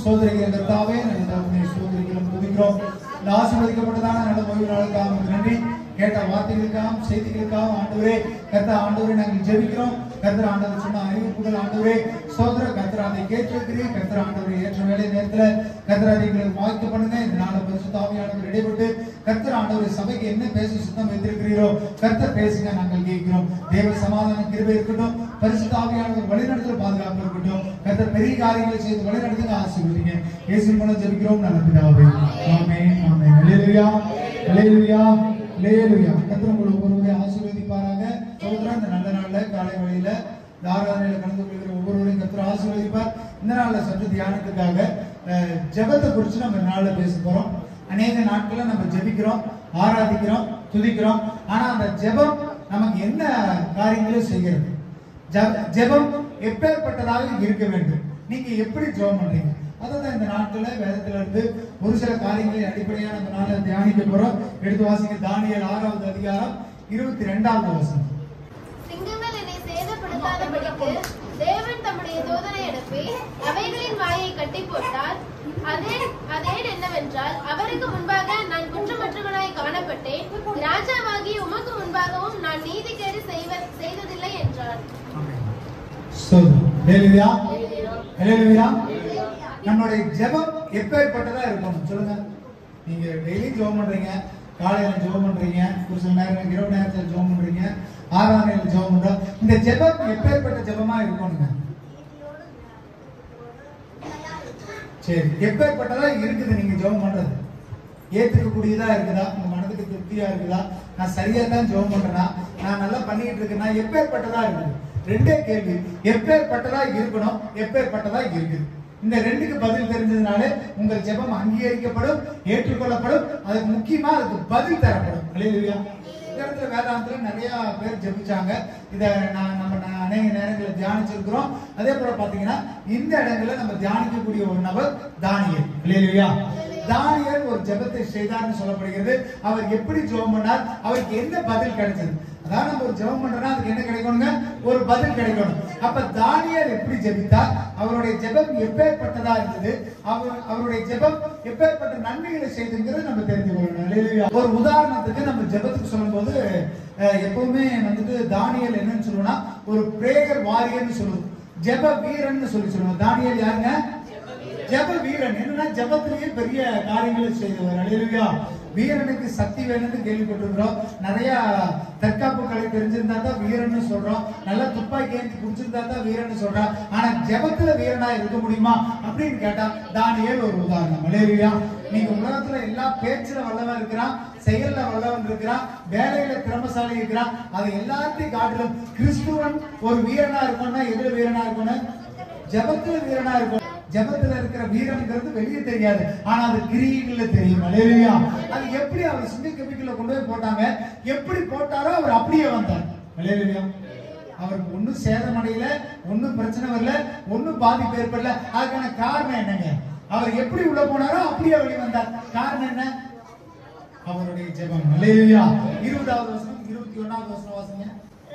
ஸ்தோத்திரிக்கிறோம் கர்த்தாவே, நல்ல ஸ்தோத்திரிக்கிறோம், துதிக்கிறோம். இந்த ஆசீர்வதிக்கப்பட்டதான நல்ல ஓய்வு நாளுக்காக நன்றி. கேட்ட வார்த்தைகளுக்காக செய்திகளுக்காக ஆண்டவரே கர்த்தர் ஆண்டவரே நாங்கள் ஜெபிக்கிறோம். கர்த்தர் ஆண்டவர் சொன்ன அறிவிப்புகள் ஆண்டவரே ஸ்தோத்திர கர்த்தர் அதை கேட்டிருக்கிறீர். கர்த்தர் ஆண்டவரே ஏற்ற வேலை நேரத்துல கர்த்தர் அதை எங்களுக்கு வாய்க்க பண்ணுங்க. இந்த நாளை பரிசுத்த ஆவியானவர் இடைப்பட்டு கர்த்தர் ஆண்டவரே சபைக்கு என்ன பேச சுத்தம் வைத்திருக்கிறீரோ கர்த்தர் பேசுங்க, நாங்கள் கேட்கிறோம். தேவ சமாதான கிருபை இருக்கட்டும், பரிசுத்த ஆவியானவர் வழிநடத்தல் பாதுகாப்பு இருக்கட்டும். கர்த்தர் பெரிய காரியங்களை செய்து வழிநடத்துங்க, ஆசீர்வதிங்க. இயேசுவின் மூலம் ஜெபிக்கிறோம் நல்ல பிதாவே, ஆமென் ஆமென். ஹல்லேலூயா ஹல்லேலூயா ஹல்லேலூயா. கர்த்தர் உங்களை ஒவ்வொருவரையும் ஆசீர்வதிப்பாராக. சகோதரன், இந்த நல்ல நாள்ல காலை வேளையில ஆராதனையில கலந்து கொள்கிற ஒவ்வொருவரையும் கர்த்தர் ஆசீர்வதிப்பார். இந்த நாள்ல சற்று தியானத்துக்காக ஜெபத்தை குறித்து நம்ம நாள்ல பேச போறோம். அநேக நாட்கள்ல நம்ம ஜெபிக்கிறோம், ஆராதிக்கிறோம், துதிக்கிறோம். ஆனா அந்த ஜெபம் நமக்கு என்ன காரியங்களும் செய்கிறது? ஜெபம் எப்பேற்பட்டதாக இருக்க வேண்டும்? நீங்க எப்படி ஜெபம் பண்றீங்க? அதான் இந்த நாட்கள்ல வேதத்துல இருந்து ஒரு சில காரியங்களை அடிப்படையாக நம்ம நாள தியானிக்க போறோம். எடுத்து வாசிங்க தானியேல் 6வது அதிகாரம் 22வது வசனம். சிங்கங்கள் என்னை சேதப்படுத்தாதபடிக்கு தேவன் தம்முடைய தூதனை அனுப்பி அவைகளின் வாயை கட்டி போட்டார். அதே என்னவென்றால், அவருக்கு முன்பாக நான் குற்றமற்றவனாய் காணப்பட்டேன், ராஜாவாகி உமக்கு முன்பாகவும் நான் நீதிகேடு செய்ததில்லை என்றார். நம்மளுடைய ஜெபம் எப்பேற்பட்டதா இருக்கணும் சொல்லுங்க. நீங்க டெய்லி ஜெபம் பண்றீங்க, காலையில ஜெபம் பண்றீங்க, ஒரு சில நேரம் இரவு நேரத்தில் ஜெபம் பண்றீங்க, ஆராதனையில் ஜெபம் பண்றோம். இந்த ஜெபம் எப்பேற்பட்ட ஜெபமா இருக்கணுங்க? சரி, எப்பேற்பட்டதா இருக்குது நீங்க ஜெபம் பண்றது? ஏத்துக்கக்கூடியதா இருக்குதா? உங்க மனதுக்கு திருப்தியா இருக்குதா? நான் சரியா தான் ஜெபம் பண்றேனா? நான் நல்லா பண்ணிட்டு இருக்கேன்னா? எப்பேற்பட்டதா இருக்குது? ரெண்டே கேள்வி. எப்பேற்பட்டதா இருக்கணும், எப்பேற்பட்டதா இருக்குது. இந்த ரெண்டுக்கு பதில் தெரிஞ்சதுனாலே உங்கள் ஜெபம் அங்கீகரிக்கப்படும், ஏற்றுக்கொள்ளப்படும். அதுக்கு முக்கியமா அதுக்கு பதில் தரப்படும். அல்லேலூயா. இந்த இடத்துல வேதாந்தத்துல நிறைய பேர் ஜெபிச்சாங்க. இதை நம்ம அநேக நேரங்களில் தியானிச்சிருக்கிறோம். அதே போல பாத்தீங்கன்னா இந்த இடங்கள்ல நம்ம தியானிக்கக்கூடிய ஒரு நபர் தானியேல். அல்லேலூயா. தானியேல் ஒரு ஜெபத்தை செய்தார்னு சொல்லப்படுகிறது. அவர் எப்படி ஜெபம் பண்ணார்? அவருக்கு என்ன பதில் கிடைச்சது? அதான் நம்ம ஒரு ஜெபம் பண்றோம்னா அதுக்கு என்ன கிடைக்கணுங்க? ஒரு பதில் கிடைக்கணும். அப்ப தானியேல் எப்படி ஜெபித்தார்? அவருடைய ஜெபம் எப்பேற்பட்டதா இருந்தது? அவருடைய ஜெபம் எப்பேற்பட்ட நன்மைகளை செய்துங்கிறது நம்ம தெரிந்து கொள்ளணும். ஒரு உதாரணத்துக்கு நம்ம ஜெபத்துக்கு சொல்லும் போது எப்பவுமே வந்துட்டு தானியேல் என்னன்னு சொல்லுவோம்னா ஒரு பிரேயர் வாரியர்னு சொல்லுவோம், ஜெப வீரன் சொல்லுவோம். தானியேல் யாருங்க? ஜெப வீரன். என்னன்னா ஜெபத்திலேயே பெரிய காரியங்களை செய்தவர். அல்லேலூயா. வீரனுக்கு சக்தி வேணும்னு கேள்விப்பட்டிருக்கிறோம். நிறைய தற்காப்பு கலை தெரிஞ்சிருந்தா தான் வீரன்னு சொல்றோம். நல்லா துப்பாக்கி ஏந்தி குடிச்சிருந்தா தான் வீரன்னு சொல்றோம். ஆனா ஜெபத்துல வீரனா இருக்க முடியுமா அப்படின்னு கேட்டா தானியேல் ஒரு உதாரணம். அல்லேலூயா. நீங்க உலகத்துல எல்லா பேச்சுல வல்லவன் இருக்கிறான், செயல்ல வல்லவன் இருக்கிறான், வேலையில திறமசாலி இருக்கிறான். அது எல்லாத்தையும் காட்டிலும் கிறிஸ்துவன் ஒரு வீரனா இருக்கணும்னா எதுல வீரனா இருக்கணும்? ஜெபத்துல வீரனா இருக்கணும். ஜெபத்துல இருக்கிற வீரம்ங்கிறது வெளியே தெரியாது, ஆனா அது கிரியைகள்ல தெரியும். அல்லேலூயா. அது எப்படி அவர் சிந்தை கெமிக்கல்ல கொண்டு போய் போட்டாங்க, எப்படி போட்டாரோ அவர் அப்படியே வந்தார். அல்லேலூயா. அவருக்கு ஒன்னும் சேதம் அடையல, ஒன்னும் பிரச்சனை வரல, ஒன்னும் பாதிப்பு ஏற்படல. அதுக்கான காரணம் என்னங்க? அவர் எப்படி உள்ள போனாரோ அப்படியே வெளியே வந்தார். காரணம் என்ன? அவருடைய ஜெபம். அல்லேலூயா. 20வது வசனம் 21வது வசனம் வாசிங்க.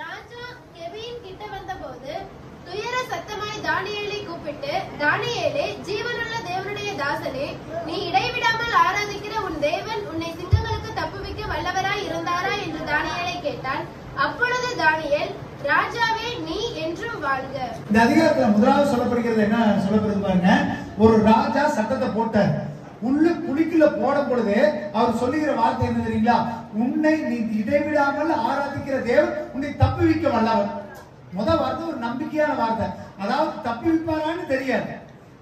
ராஜா கெபியின் கிட்ட வந்தபோது துயர சத்தமாய் தானியேலை கூப்பிட்டு, தானியேலே, ஜீவனுள்ள தேவனுடைய தாசனே, நீ இடைவிடாமல் ஆராதிக்கிற உன் தேவன் உன்னை சிங்கங்களுக்கு தப்புவிக்க வல்லவராய் இருந்தாரா என்று தானியேலை கேட்டான். அப்பொழுது தானியேல், ராஜாவே, நீ என்றும் வாழ்க. இந்த அதிகாரத்துல முதலாவது சொல்லப்படுகிறது என்ன சொல்லப்படுது பாருங்க. ஒரு ராஜா சட்டத்தை போட்டார். உள்ள குழிக்குள்ள போடும் பொழுது அவர் சொல்லுகிற வார்த்தை என்ன தெரியுங்களா? உன்னை நீ இடைவிடாமல் ஆராதிக்கிற தேவன் உன்னை தப்புவிக்க வல்லவர். முதல் வார்த்தை ஒரு நம்பிக்கையான வார்த்தை. அதாவது தப்பி வைப்பாரான்னு தெரியாது.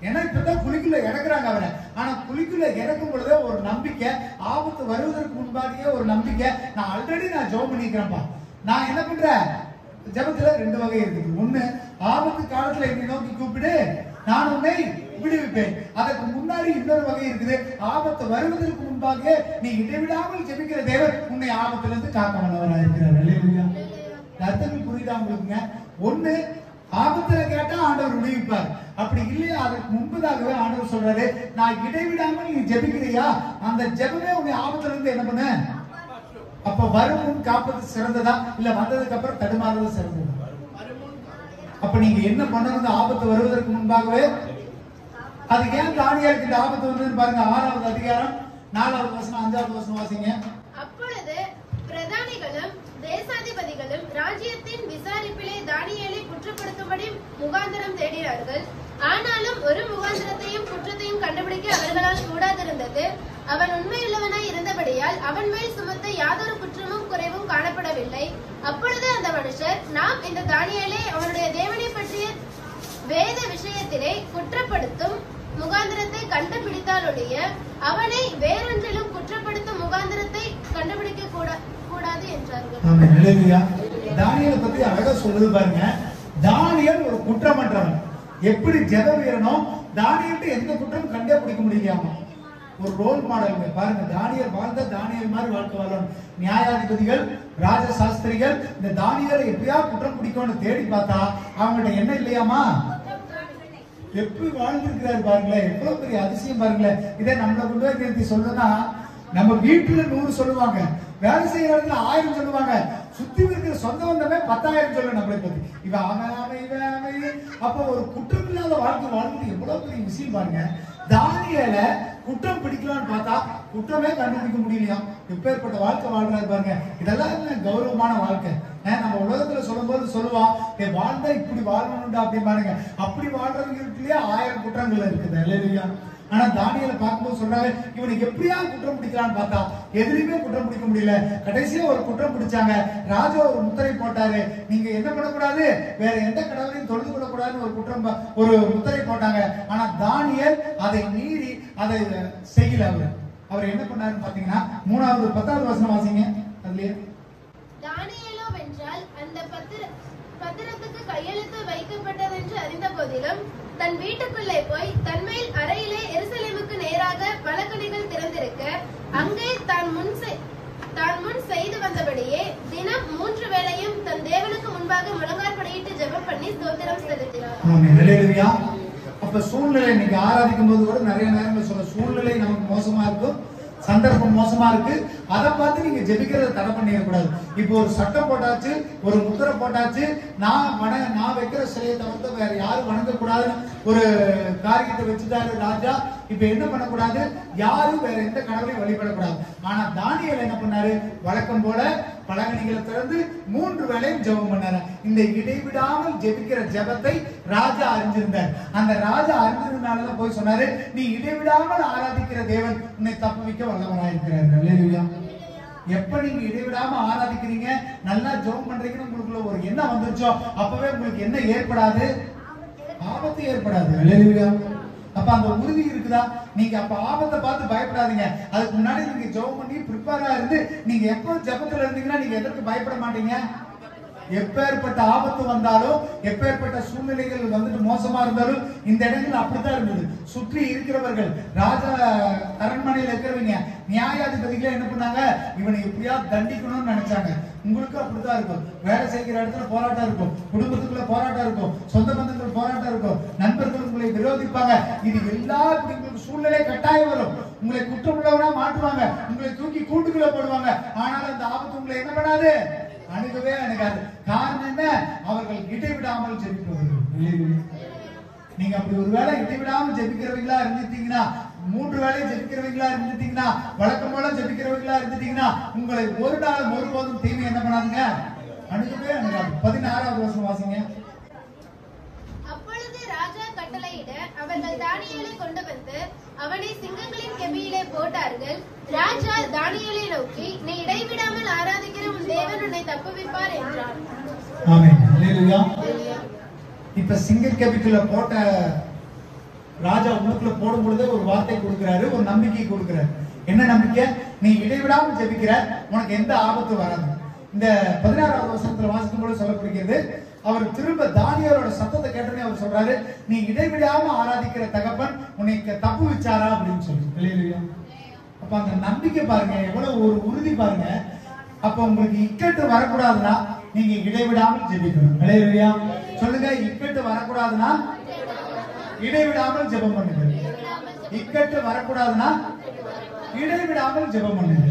ஏன்னா இப்பதான் குழிக்குள்ள இறக்குறாங்க அவரை. ஆனா குழிக்குள்ள இறக்கும் பொழுது ஒரு நம்பிக்கை, ஆபத்து வருவதற்கு முன்பாடியே ஒரு நம்பிக்கை. நான் ஆல்ரெடி ஜெபம் பண்ணிக்கிறேன்ப்பா. நான் என்ன பண்றேன்? ஜெபத்துல ரெண்டு வகை இருக்குது. ஒண்ணு, ஆபத்து காலத்துல என்னை நோக்கி கூப்பிடு, நான் உன்னை விடுவிப்பேன். அதற்கு முன்னாடி இன்னொரு வகை இருக்குது. ஆபத்து வருவதற்கு முன்பாக நீ இடைவிடாமல் ஜெபிக்கிற தேவன் உன்னை ஆபத்துல இருந்து காக்க வல்லவராக இருக்கிறார். அல்லேலூயா. அர்த்தங்கள் புரியுதா உங்களுக்குங்க? ஒண்ணு, ஆபத்துல கேட்டா ஆண்டவர் விடுவிப்பார். அப்படி இல்லையா அதற்கு முன்பதாகவே ஆண்டவர் சொல்றாரு, நான் இடைவிடாமல் நீ ஜெபிக்கிறியா, அந்த ஜெபமே உன்னை ஆபத்துல இருந்து என்ன பண்ண? அப்ப வரும் முன் காப்பது சிறந்ததா இல்ல வந்ததுக்கு அப்புறம் தடுமாறுவது சிறந்ததா? அப்ப நீங்க என்ன பண்ணணும்? ஆபத்து வருவதற்கு முன்பாகவே அதுக்கு ஏன் தானியேலுக்கு இந்த ஆபத்து வந்ததுன்னு பாருங்க. 6வது அதிகாரம் 4வது வசனம் 5வது வசனம் வாசிங்க. அப்பொழுது பிரதானிகளும் தேசாதிபதிகளும் ராஜ்யத்தின் விசாரிப்பிலே தானியேலை குற்றப்படுத்தும்படி முகாந்திரம் தேடினார்கள். ஆனாலும் ஒரு முகாந்திரத்தையும் குற்றத்தையும் கண்டுபிடிக்க அவர்களால் கூடாதிருந்தது. அவன் உண்மையுள்ளவனாய் இருந்தபடியால் அவன் மேல் சுமத்த யாதொரு குற்றமும் குறைவும் காணப்படவில்லை. அப்பொழுது அந்த மனுஷர், நாம் இந்த தானியேலை அவனுடைய தேவனை பற்றிய வேத விஷயத்திலே குற்றப்படுத்தும் முகாந்திரத்தை கண்டுபிடித்தால் ஒழிய அவனை வேறொன்றிலும் குற்றப்படுத்தும் முகாந்திரத்தை கண்டுபிடிக்க கூடாது என்றார்கள். தானியேலை பத்தி அழகா சொல்லுது பாருங்க. தானியேல் ஒரு குற்றமற்றவன். எப்படி ஜெப வீரனோ தானியேல்ட்ட எந்த குற்றமும் கண்டே பிடிக்க முடியலையாமா. ஒரு ரோல் மாடல் பாருங்க. தானியேல் வாழ்ந்த தானியேல் மாதிரி வாழ்க்கை வாழணும். நியாயாதிபதிகள் ராஜசாஸ்திரிகள் இந்த தானியேலை எப்படியா குற்றம் பிடிக்கும்னு தேடி பார்த்தா அவங்கள்ட்ட என்ன இல்லையாமா, எப்படி வாழ்ந்திருக்கிறாரு பாருங்களேன். எவ்வளவு பெரிய அதிசயம் பாருங்களேன். இதை நம்மளை கொண்டு போய் நிறுத்தி சொல்லணும்னா நம்ம வீட்டுல 100 சொல்லுவாங்க, வேலை செய்யற இடத்துல 1000 சொல்லுவாங்க, சுத்தி இருக்கிற சொந்த வந்தமே 10,000 சொல்லு நம்மளை பத்தி. இவன் அப்ப ஒரு குற்றம் இல்லாத வாழ்க்கை வாழ்ந்து எவ்வளவு பெரிய விஷயம் பாருங்க. தானியேலை குற்றம் பிடிக்கலாம்னு பார்த்தா குற்றமே கண்டுபிடிக்க முடியலையா. எப்பேற்பட்ட வாழ்க்கை வாழ்றாரு பாருங்க. இதெல்லாம் கௌரவமான வாழ்க்கை. நம்ம உலகத்துல சொல்லும் போது சொல்லுவான், வாழ்ந்தா இப்படி வாழணும்டா அப்படின்னு பாருங்க. அப்படி வாழ்றவங்களுக்குள்ளேயே 1000 குற்றங்கள் இருக்குது இல்லையா. ஆனா தானியேலை பார்க்கும்போது சொல்றாங்க, இவனுக்கு எப்படியா குற்றம் பிடிக்கலான்னு பார்த்தா எதுலையுமே குற்றம் பிடிக்க முடியல. கடைசியா ஒரு குற்றம் பிடிச்சாங்க. ராஜா ஒரு முத்திரை போட்டாரு, நீங்க என்ன பண்ணக்கூடாது, வேற எந்த கடவுளையும் தொழுது கொள்ளக்கூடாதுன்னு ஒரு முத்திரை போட்டாங்க. ஆனா தானியேல் அதை மீறி அதை செய்யல. அவர் என்ன பண்ணாருன்னு பாத்தீங்கன்னா 3வது 10வது வசனம் வாசிங்க. அதுலயே தானியேலோ வென்றால் அந்த பத்திரத்துக்கு கையெழுத்து வைக்கப்பட்டதென்று அறிந்த போதிலும் தன் வீட்டுக்குள்ளே போய் தன்மேல் அறையிலே எருசலேமுக்கு நேராக பலகணிகள் திறந்திருக்க அங்கே தான் முன் செய்து வந்தபடியே தினம் 3 வேளையும் தன் தேவனுக்கு முன்பாக முழங்காற்படியிட்டு ஜெபம் பண்ணி ஸ்தோத்திரம் செலுத்தினார். அப்ப சூழ்நிலை இன்னைக்கு ஆராதிக்கும் போது கூட நிறைய நேரங்கள் சொல்ல, சூழ்நிலை நமக்கு மோசமா இருக்கும், சந்தர்ப்பம் மோசமா இருக்கு, அதை பார்த்து நீங்க ஜெபிக்கிறத தடை பண்ணிடக்கூடாது. இப்போ ஒரு சட்டம் போட்டாச்சு, ஒரு முத்திரை போட்டாச்சு, நான் வைக்கிற சிலையை தவிர்த்து வேற யாரும் வணங்க கூடாதுன்னு ஒரு காரியத்தை வச்சுட்டாரு ராஜா. இப்ப என்ன பண்ணக்கூடாது, யாரும் வேற எந்த கடவுளையும் வழிபடக்கூடாது. ஆனா தானியேல் என்ன பண்ணாரு, வழக்கம் போல பலகணிகளை திறந்து 3 வேளையும் ஜெபம் பண்ணாரு. இந்த இடைவிடாமல் ஜெபிக்கிற ஜெபத்தை ராஜா அறிஞ்சிருந்தார். அந்த ராஜா அறிஞ்சதுனாலதான் போய் சொன்னாரு, நீ இடைவிடாமல் ஆராதிக்கிற தேவன் உன்னை தப்புவிக்க வல்லவராயிருக்கிறார். அல்லேலூயா. எப்ப நீங்க இடைவிடாம ஆராதிக்கிறீங்க, நல்லா ஜெபம் பண்றீங்கன்னு உங்களுக்குள்ள ஒரு எண்ணம் வந்துருச்சோ அப்பவே உங்களுக்கு என்ன ஏற்படாது, ஆபத்து ஏற்படாது. அல்லேலூயா. அப்ப அந்த உறுதி இருக்குதா, நீங்க அப்ப ஆபத்தை பார்த்து பயப்படாதீங்க. அதுக்கு முன்னாடி நீங்க ஜெபம் பண்ணி ப்ரிப்பேரா இருந்து நீங்க எப்ப ஜெபத்துல இருந்தீங்கன்னா நீங்க எதற்கு பயப்பட மாட்டீங்க. எப்பேற்பட்ட ஆபத்து வந்தாலும், எப்பேற்பட்ட சூழ்நிலைகள் வந்துட்டு மோசமா இருந்தாலும் இந்த இடங்கள் அப்படித்தான் இருந்தது. சுற்றி இருக்கிறவர்கள், ராஜா அரண்மனையில் இருக்கிறவங்க, நியாயாதிபதிகளை என்ன பண்ணாங்க, இவனை எப்படியா தண்டிக்கணும்னு நினைச்சாங்க. உங்களுக்கு அப்படித்தான் இருக்கும். வேலை செய்கிற இடத்துல போராட்டம் இருக்கும், குடும்பத்துக்குள்ள போராட்டம் இருக்கும், சொந்த பந்தங்கள் போராட்டம் இருக்கும், நண்பர்கள் உங்களை விரோதிப்பாங்க. இது எல்லா உங்களுக்கு சூழ்நிலை கட்டாயம் வரும். உங்களை குற்றம் உள்ளவனா மாட்டுவாங்க, உங்களை தூக்கி கூண்டுக்குள்ள போடுவாங்க. ஆனால் அந்த ஆபத்து உங்களை என்ன பண்ணாது, அணுகவே அணுகாது. காரணம் என்ன, அவர்கள் இடைவிடாமல் ஜெபிப்பவர்கள். நீங்க அப்படி ஒருவேளை இடைவிடாமல் ஜெபிக்கிறவங்களா இருந்துட்டீங்கன்னா, 3 வேளை ஜெபிக்கிறவங்களா இருந்துட்டீங்கன்னா, வழக்கம் போல ஜெபிக்கிறவங்களா இருந்துட்டீங்கன்னா, உங்களை ஒரு நாள் ஒருபோதும் தீமை என்ன பண்ணாதுங்க, அணுகவே அணுகாது. 16வது வசனம் வாசிங்க. அப்பொழுது ராஜா கட்டளையிட அவர்கள் தானியேலை கொண்டு வந்து அவனை சிங்கங்களின் கெபியிலே போட்டார்கள். ராஜா தானியேலை நோக்கி, நீ இடைவிடாமல் ஆராதிக்கிற உன் தேவன் உன்னை தப்புவிப்பார் என்றார். ஆமென். அல்லேலூயா. இப்ப சிங்க கெபிக்குள்ள போட்ட ராஜா உள்ளுக்குள்ள போடும் பொழுது ஒரு வார்த்தை கொடுக்கிறாரு, ஒரு நம்பிக்கை கொடுக்கிறாரு. என்ன நம்பிக்கை, நீ இடைவிடாமல் ஜெபிக்கிற, உனக்கு எந்த ஆபத்து வராது. இந்த 16வது வசனத்துல வாசிக்கும் போது சொல்லப்படுகிறது, அவர் திரும்ப தானியேலோட சத்தத்தை கேட்டோன்னே அவர் சொல்றாரு, நீ இடைவிடாம ஆராதிக்கிற தகப்பன் உன்னை தப்பு வச்சாரா அப்படின்னு சொல்லி. அல்லேலூயா. அப்ப அந்த நம்பிக்கை பாருங்க, எவ்வளவு ஒரு உறுதி பாருங்க. அப்ப உங்களுக்கு இக்கட்டு வரக்கூடாதுன்னா நீங்க இடைவிடாமல் ஜெபிக்கணும். அல்லேலூயா. சொல்லுங்க, இக்கட்டு வரக்கூடாதுன்னா இடைவிடாமல் ஜெபம் பண்ணுங்க. இக்கட்டு வரக்கூடாதுன்னா இடைவிடாமல் ஜெபம் பண்ணுங்க.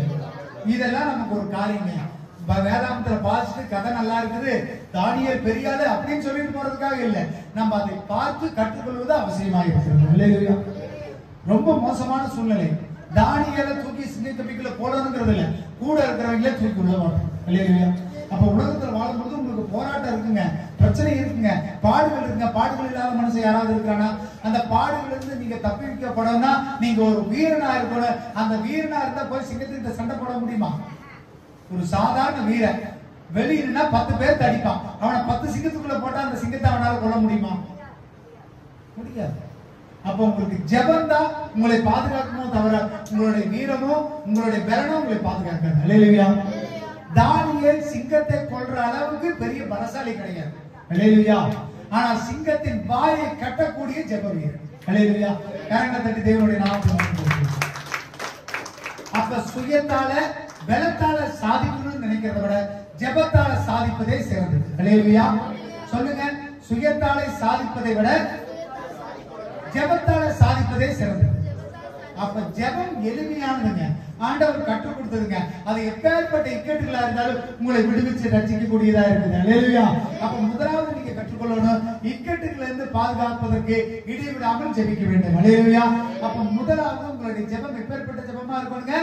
இதெல்லாம் நமக்கு ஒரு காரியங்க. வேதாந்தத்துல பாசிட்டு கதை நல்லா இருக்குது, தானியேல் பெரியாளு அப்படின்னு சொல்லிட்டு போறதுக்காக இல்ல, நம்ம அதை பார்த்து கற்றுக்கொள்வது அவசியமாக இருக்கிறது. அல்லேலூயா. ரொம்ப மோசமான சூழ்நிலை. தானியேலை தூக்கி சிங்கத்துக்குள்ள போடணுங்கிறது இல்ல, கூட இருக்கிறவங்களே தூக்கி உள்ள மாட்டோம். அல்லேலூயா. அப்ப உலகத்துல வாழும்போது உங்களுக்கு போராட்டம் இருக்குங்க, பிரச்சனை இருக்குங்க, பாடுகள் இருக்குங்க. பாடுகள் இல்லாத மனுஷன் யாராவது இருக்கானா? அந்த பாடுகள் இருந்து நீங்க தப்பி வைக்கப்படணும்னா நீங்க ஒரு வீரனா இருக்கணும். அந்த வீரனா இருந்தா போய் சிங்கத்துக்கிட்ட சண்டை போட முடியுமா? ஒரு சாதாரண வீரன் வெளியினா 10 பேர் தடிப்பான், அவனை 10 சிங்கத்துக்குள்ள போட்டா அந்த சிங்கத்தை அவனால கொல்ல முடியுமா? முடியாது. அப்ப உங்களுக்கு ஜெபம் தான் உங்களை பாதுகாக்குமோ தவிர உங்களுடைய வீரமோ உங்களுடைய பலனோ உங்களை பாதுகாக்காது. அல்லேலூயா. தானியேல் சிங்கத்தை கொல்ற அளவுக்கு பெரிய பலசாலி கிடையாது. அல்லேலூயா. ஆனா சிங்கத்தின் வாயை கட்டக்கூடிய ஜெப வீரன். அல்லேலூயா. கரங்களை தட்டி தேவனுடைய நாமத்தை. அப்ப சுயத்தால பலத்தால சாதிக்கணும்னு நினைக்கிறத விட ஜெபத்தால சாதிப்பதே சிறந்தது. அல்லேலூயா. சொல்லுங்க, சுயத்தால சாதிப்பதை விட ஜெபத்தால சாதிப்பதே சிறந்தது. அப்ப ஜெபம் எளிமையானதுங்க, ஆண்டவர் கற்றுக் கொடுத்ததுங்க. அது எப்பேற்பட்ட இக்கட்டுகளா இருந்தாலும் உங்களை விடுவிச்சு ரட்சிக்க கூடியதா இருக்குது. அல்லேலூயா. அப்ப முதலாவது நீங்க கற்றுக்கொள்ளணும், இக்கட்டுகள் இருந்து பாதுகாப்பதற்கு இடைவிடாமல் ஜெபிக்க வேண்டும். அல்லேலூயா. அப்ப முதலாவது உங்களுடைய ஜெபம் எப்பேற்பட்ட ஜெபமா இருக்கணுங்க?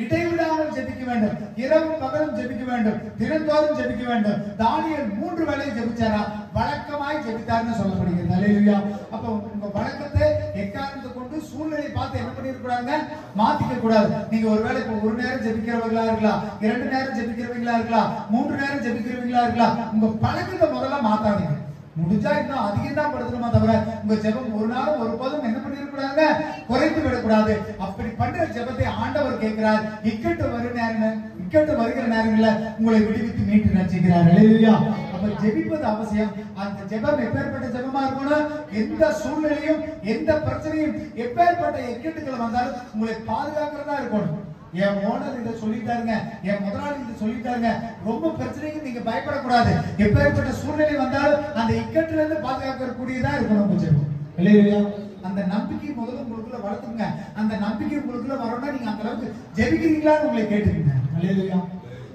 இடைவிடாமல் ஜெபிக்க வேண்டும், இரவும் பகலும் ஜெபிக்க வேண்டும், தினந்தோறும் ஜெபிக்க வேண்டும். தானியேல் 3 வேளை ஜெபிச்சாரா? வழக்கமாய் ஜெபித்தார்னு சொல்லப்படுகிறது. அல்லேலூயா. அப்ப உங்க வழக்கத்தை எக்காரணத்தை கொண்டு சூழ்நிலை பார்த்து என்ன பண்ணிருக்காங்க? மாத்திக்க கூடாது. நீங்க ஒருவேளை ஒரு நேரம் ஜெபிக்கிறவங்களா இருக்கலாம், 2 நேரம் ஜெபிக்கிறவங்களா இருக்கலாம், 3 நேரம் ஜெபிக்கிறவங்களா இருக்கலாம். உங்க பழக்கத்தை முதல்ல மாத்தாதீங்க. முடிஞ்சா இன்னும் அதிகம் தான் படுத்தணுமா தவிர உங்க ஜெபம் ஒரு நாளும் ஒருபோதும் என்ன பண்ணிருக்கூடாது? குறைத்து விடக்கூடாது. அப்படி பண்ற ஜெபத்தை ஆண்டவர் கேட்கிறார். இக்கட்டு வருகிற நேரங்கள்ல உங்களை விடுவித்து மீட்டு ரட்சிக்கிறார். அல்லேலூயா. அப்ப ஜெபிப்பது அவசியம். அந்த ஜெபம் எப்பேற்பட்ட ஜெபமா இருக்கணும்? எந்த சூழ்நிலையும் எந்த பிரச்சனையும் எப்பேற்பட்ட இக்கட்டுகள் வந்தாலும் உங்களை பாதுகாக்கிறதா இருக்கணும். என் ஓனர் இதை சொல்லிட்டாருங்க, என் முதலாளி இதை சொல்லிட்டாருங்க, ரொம்ப பிரச்சனைக்கு நீங்க பயப்படக்கூடாது. எப்பேற்பட்ட சூழ்நிலை வந்தாலும் அந்த இக்கட்டுல இருந்து பாதுகாக்கக்கூடியதா இருக்கணும் ஜெபம். இல்லையா? அந்த நம்பிக்கை முதல்ல உங்களுக்குள்ள வளர்த்துங்க. அந்த நம்பிக்கை உங்களுக்குள்ள வரணும்னா நீங்க அந்த அளவுக்கு ஜெபிக்கிறீங்களான்னு உங்களை கேட்டுக்கீங்க. இல்லையா?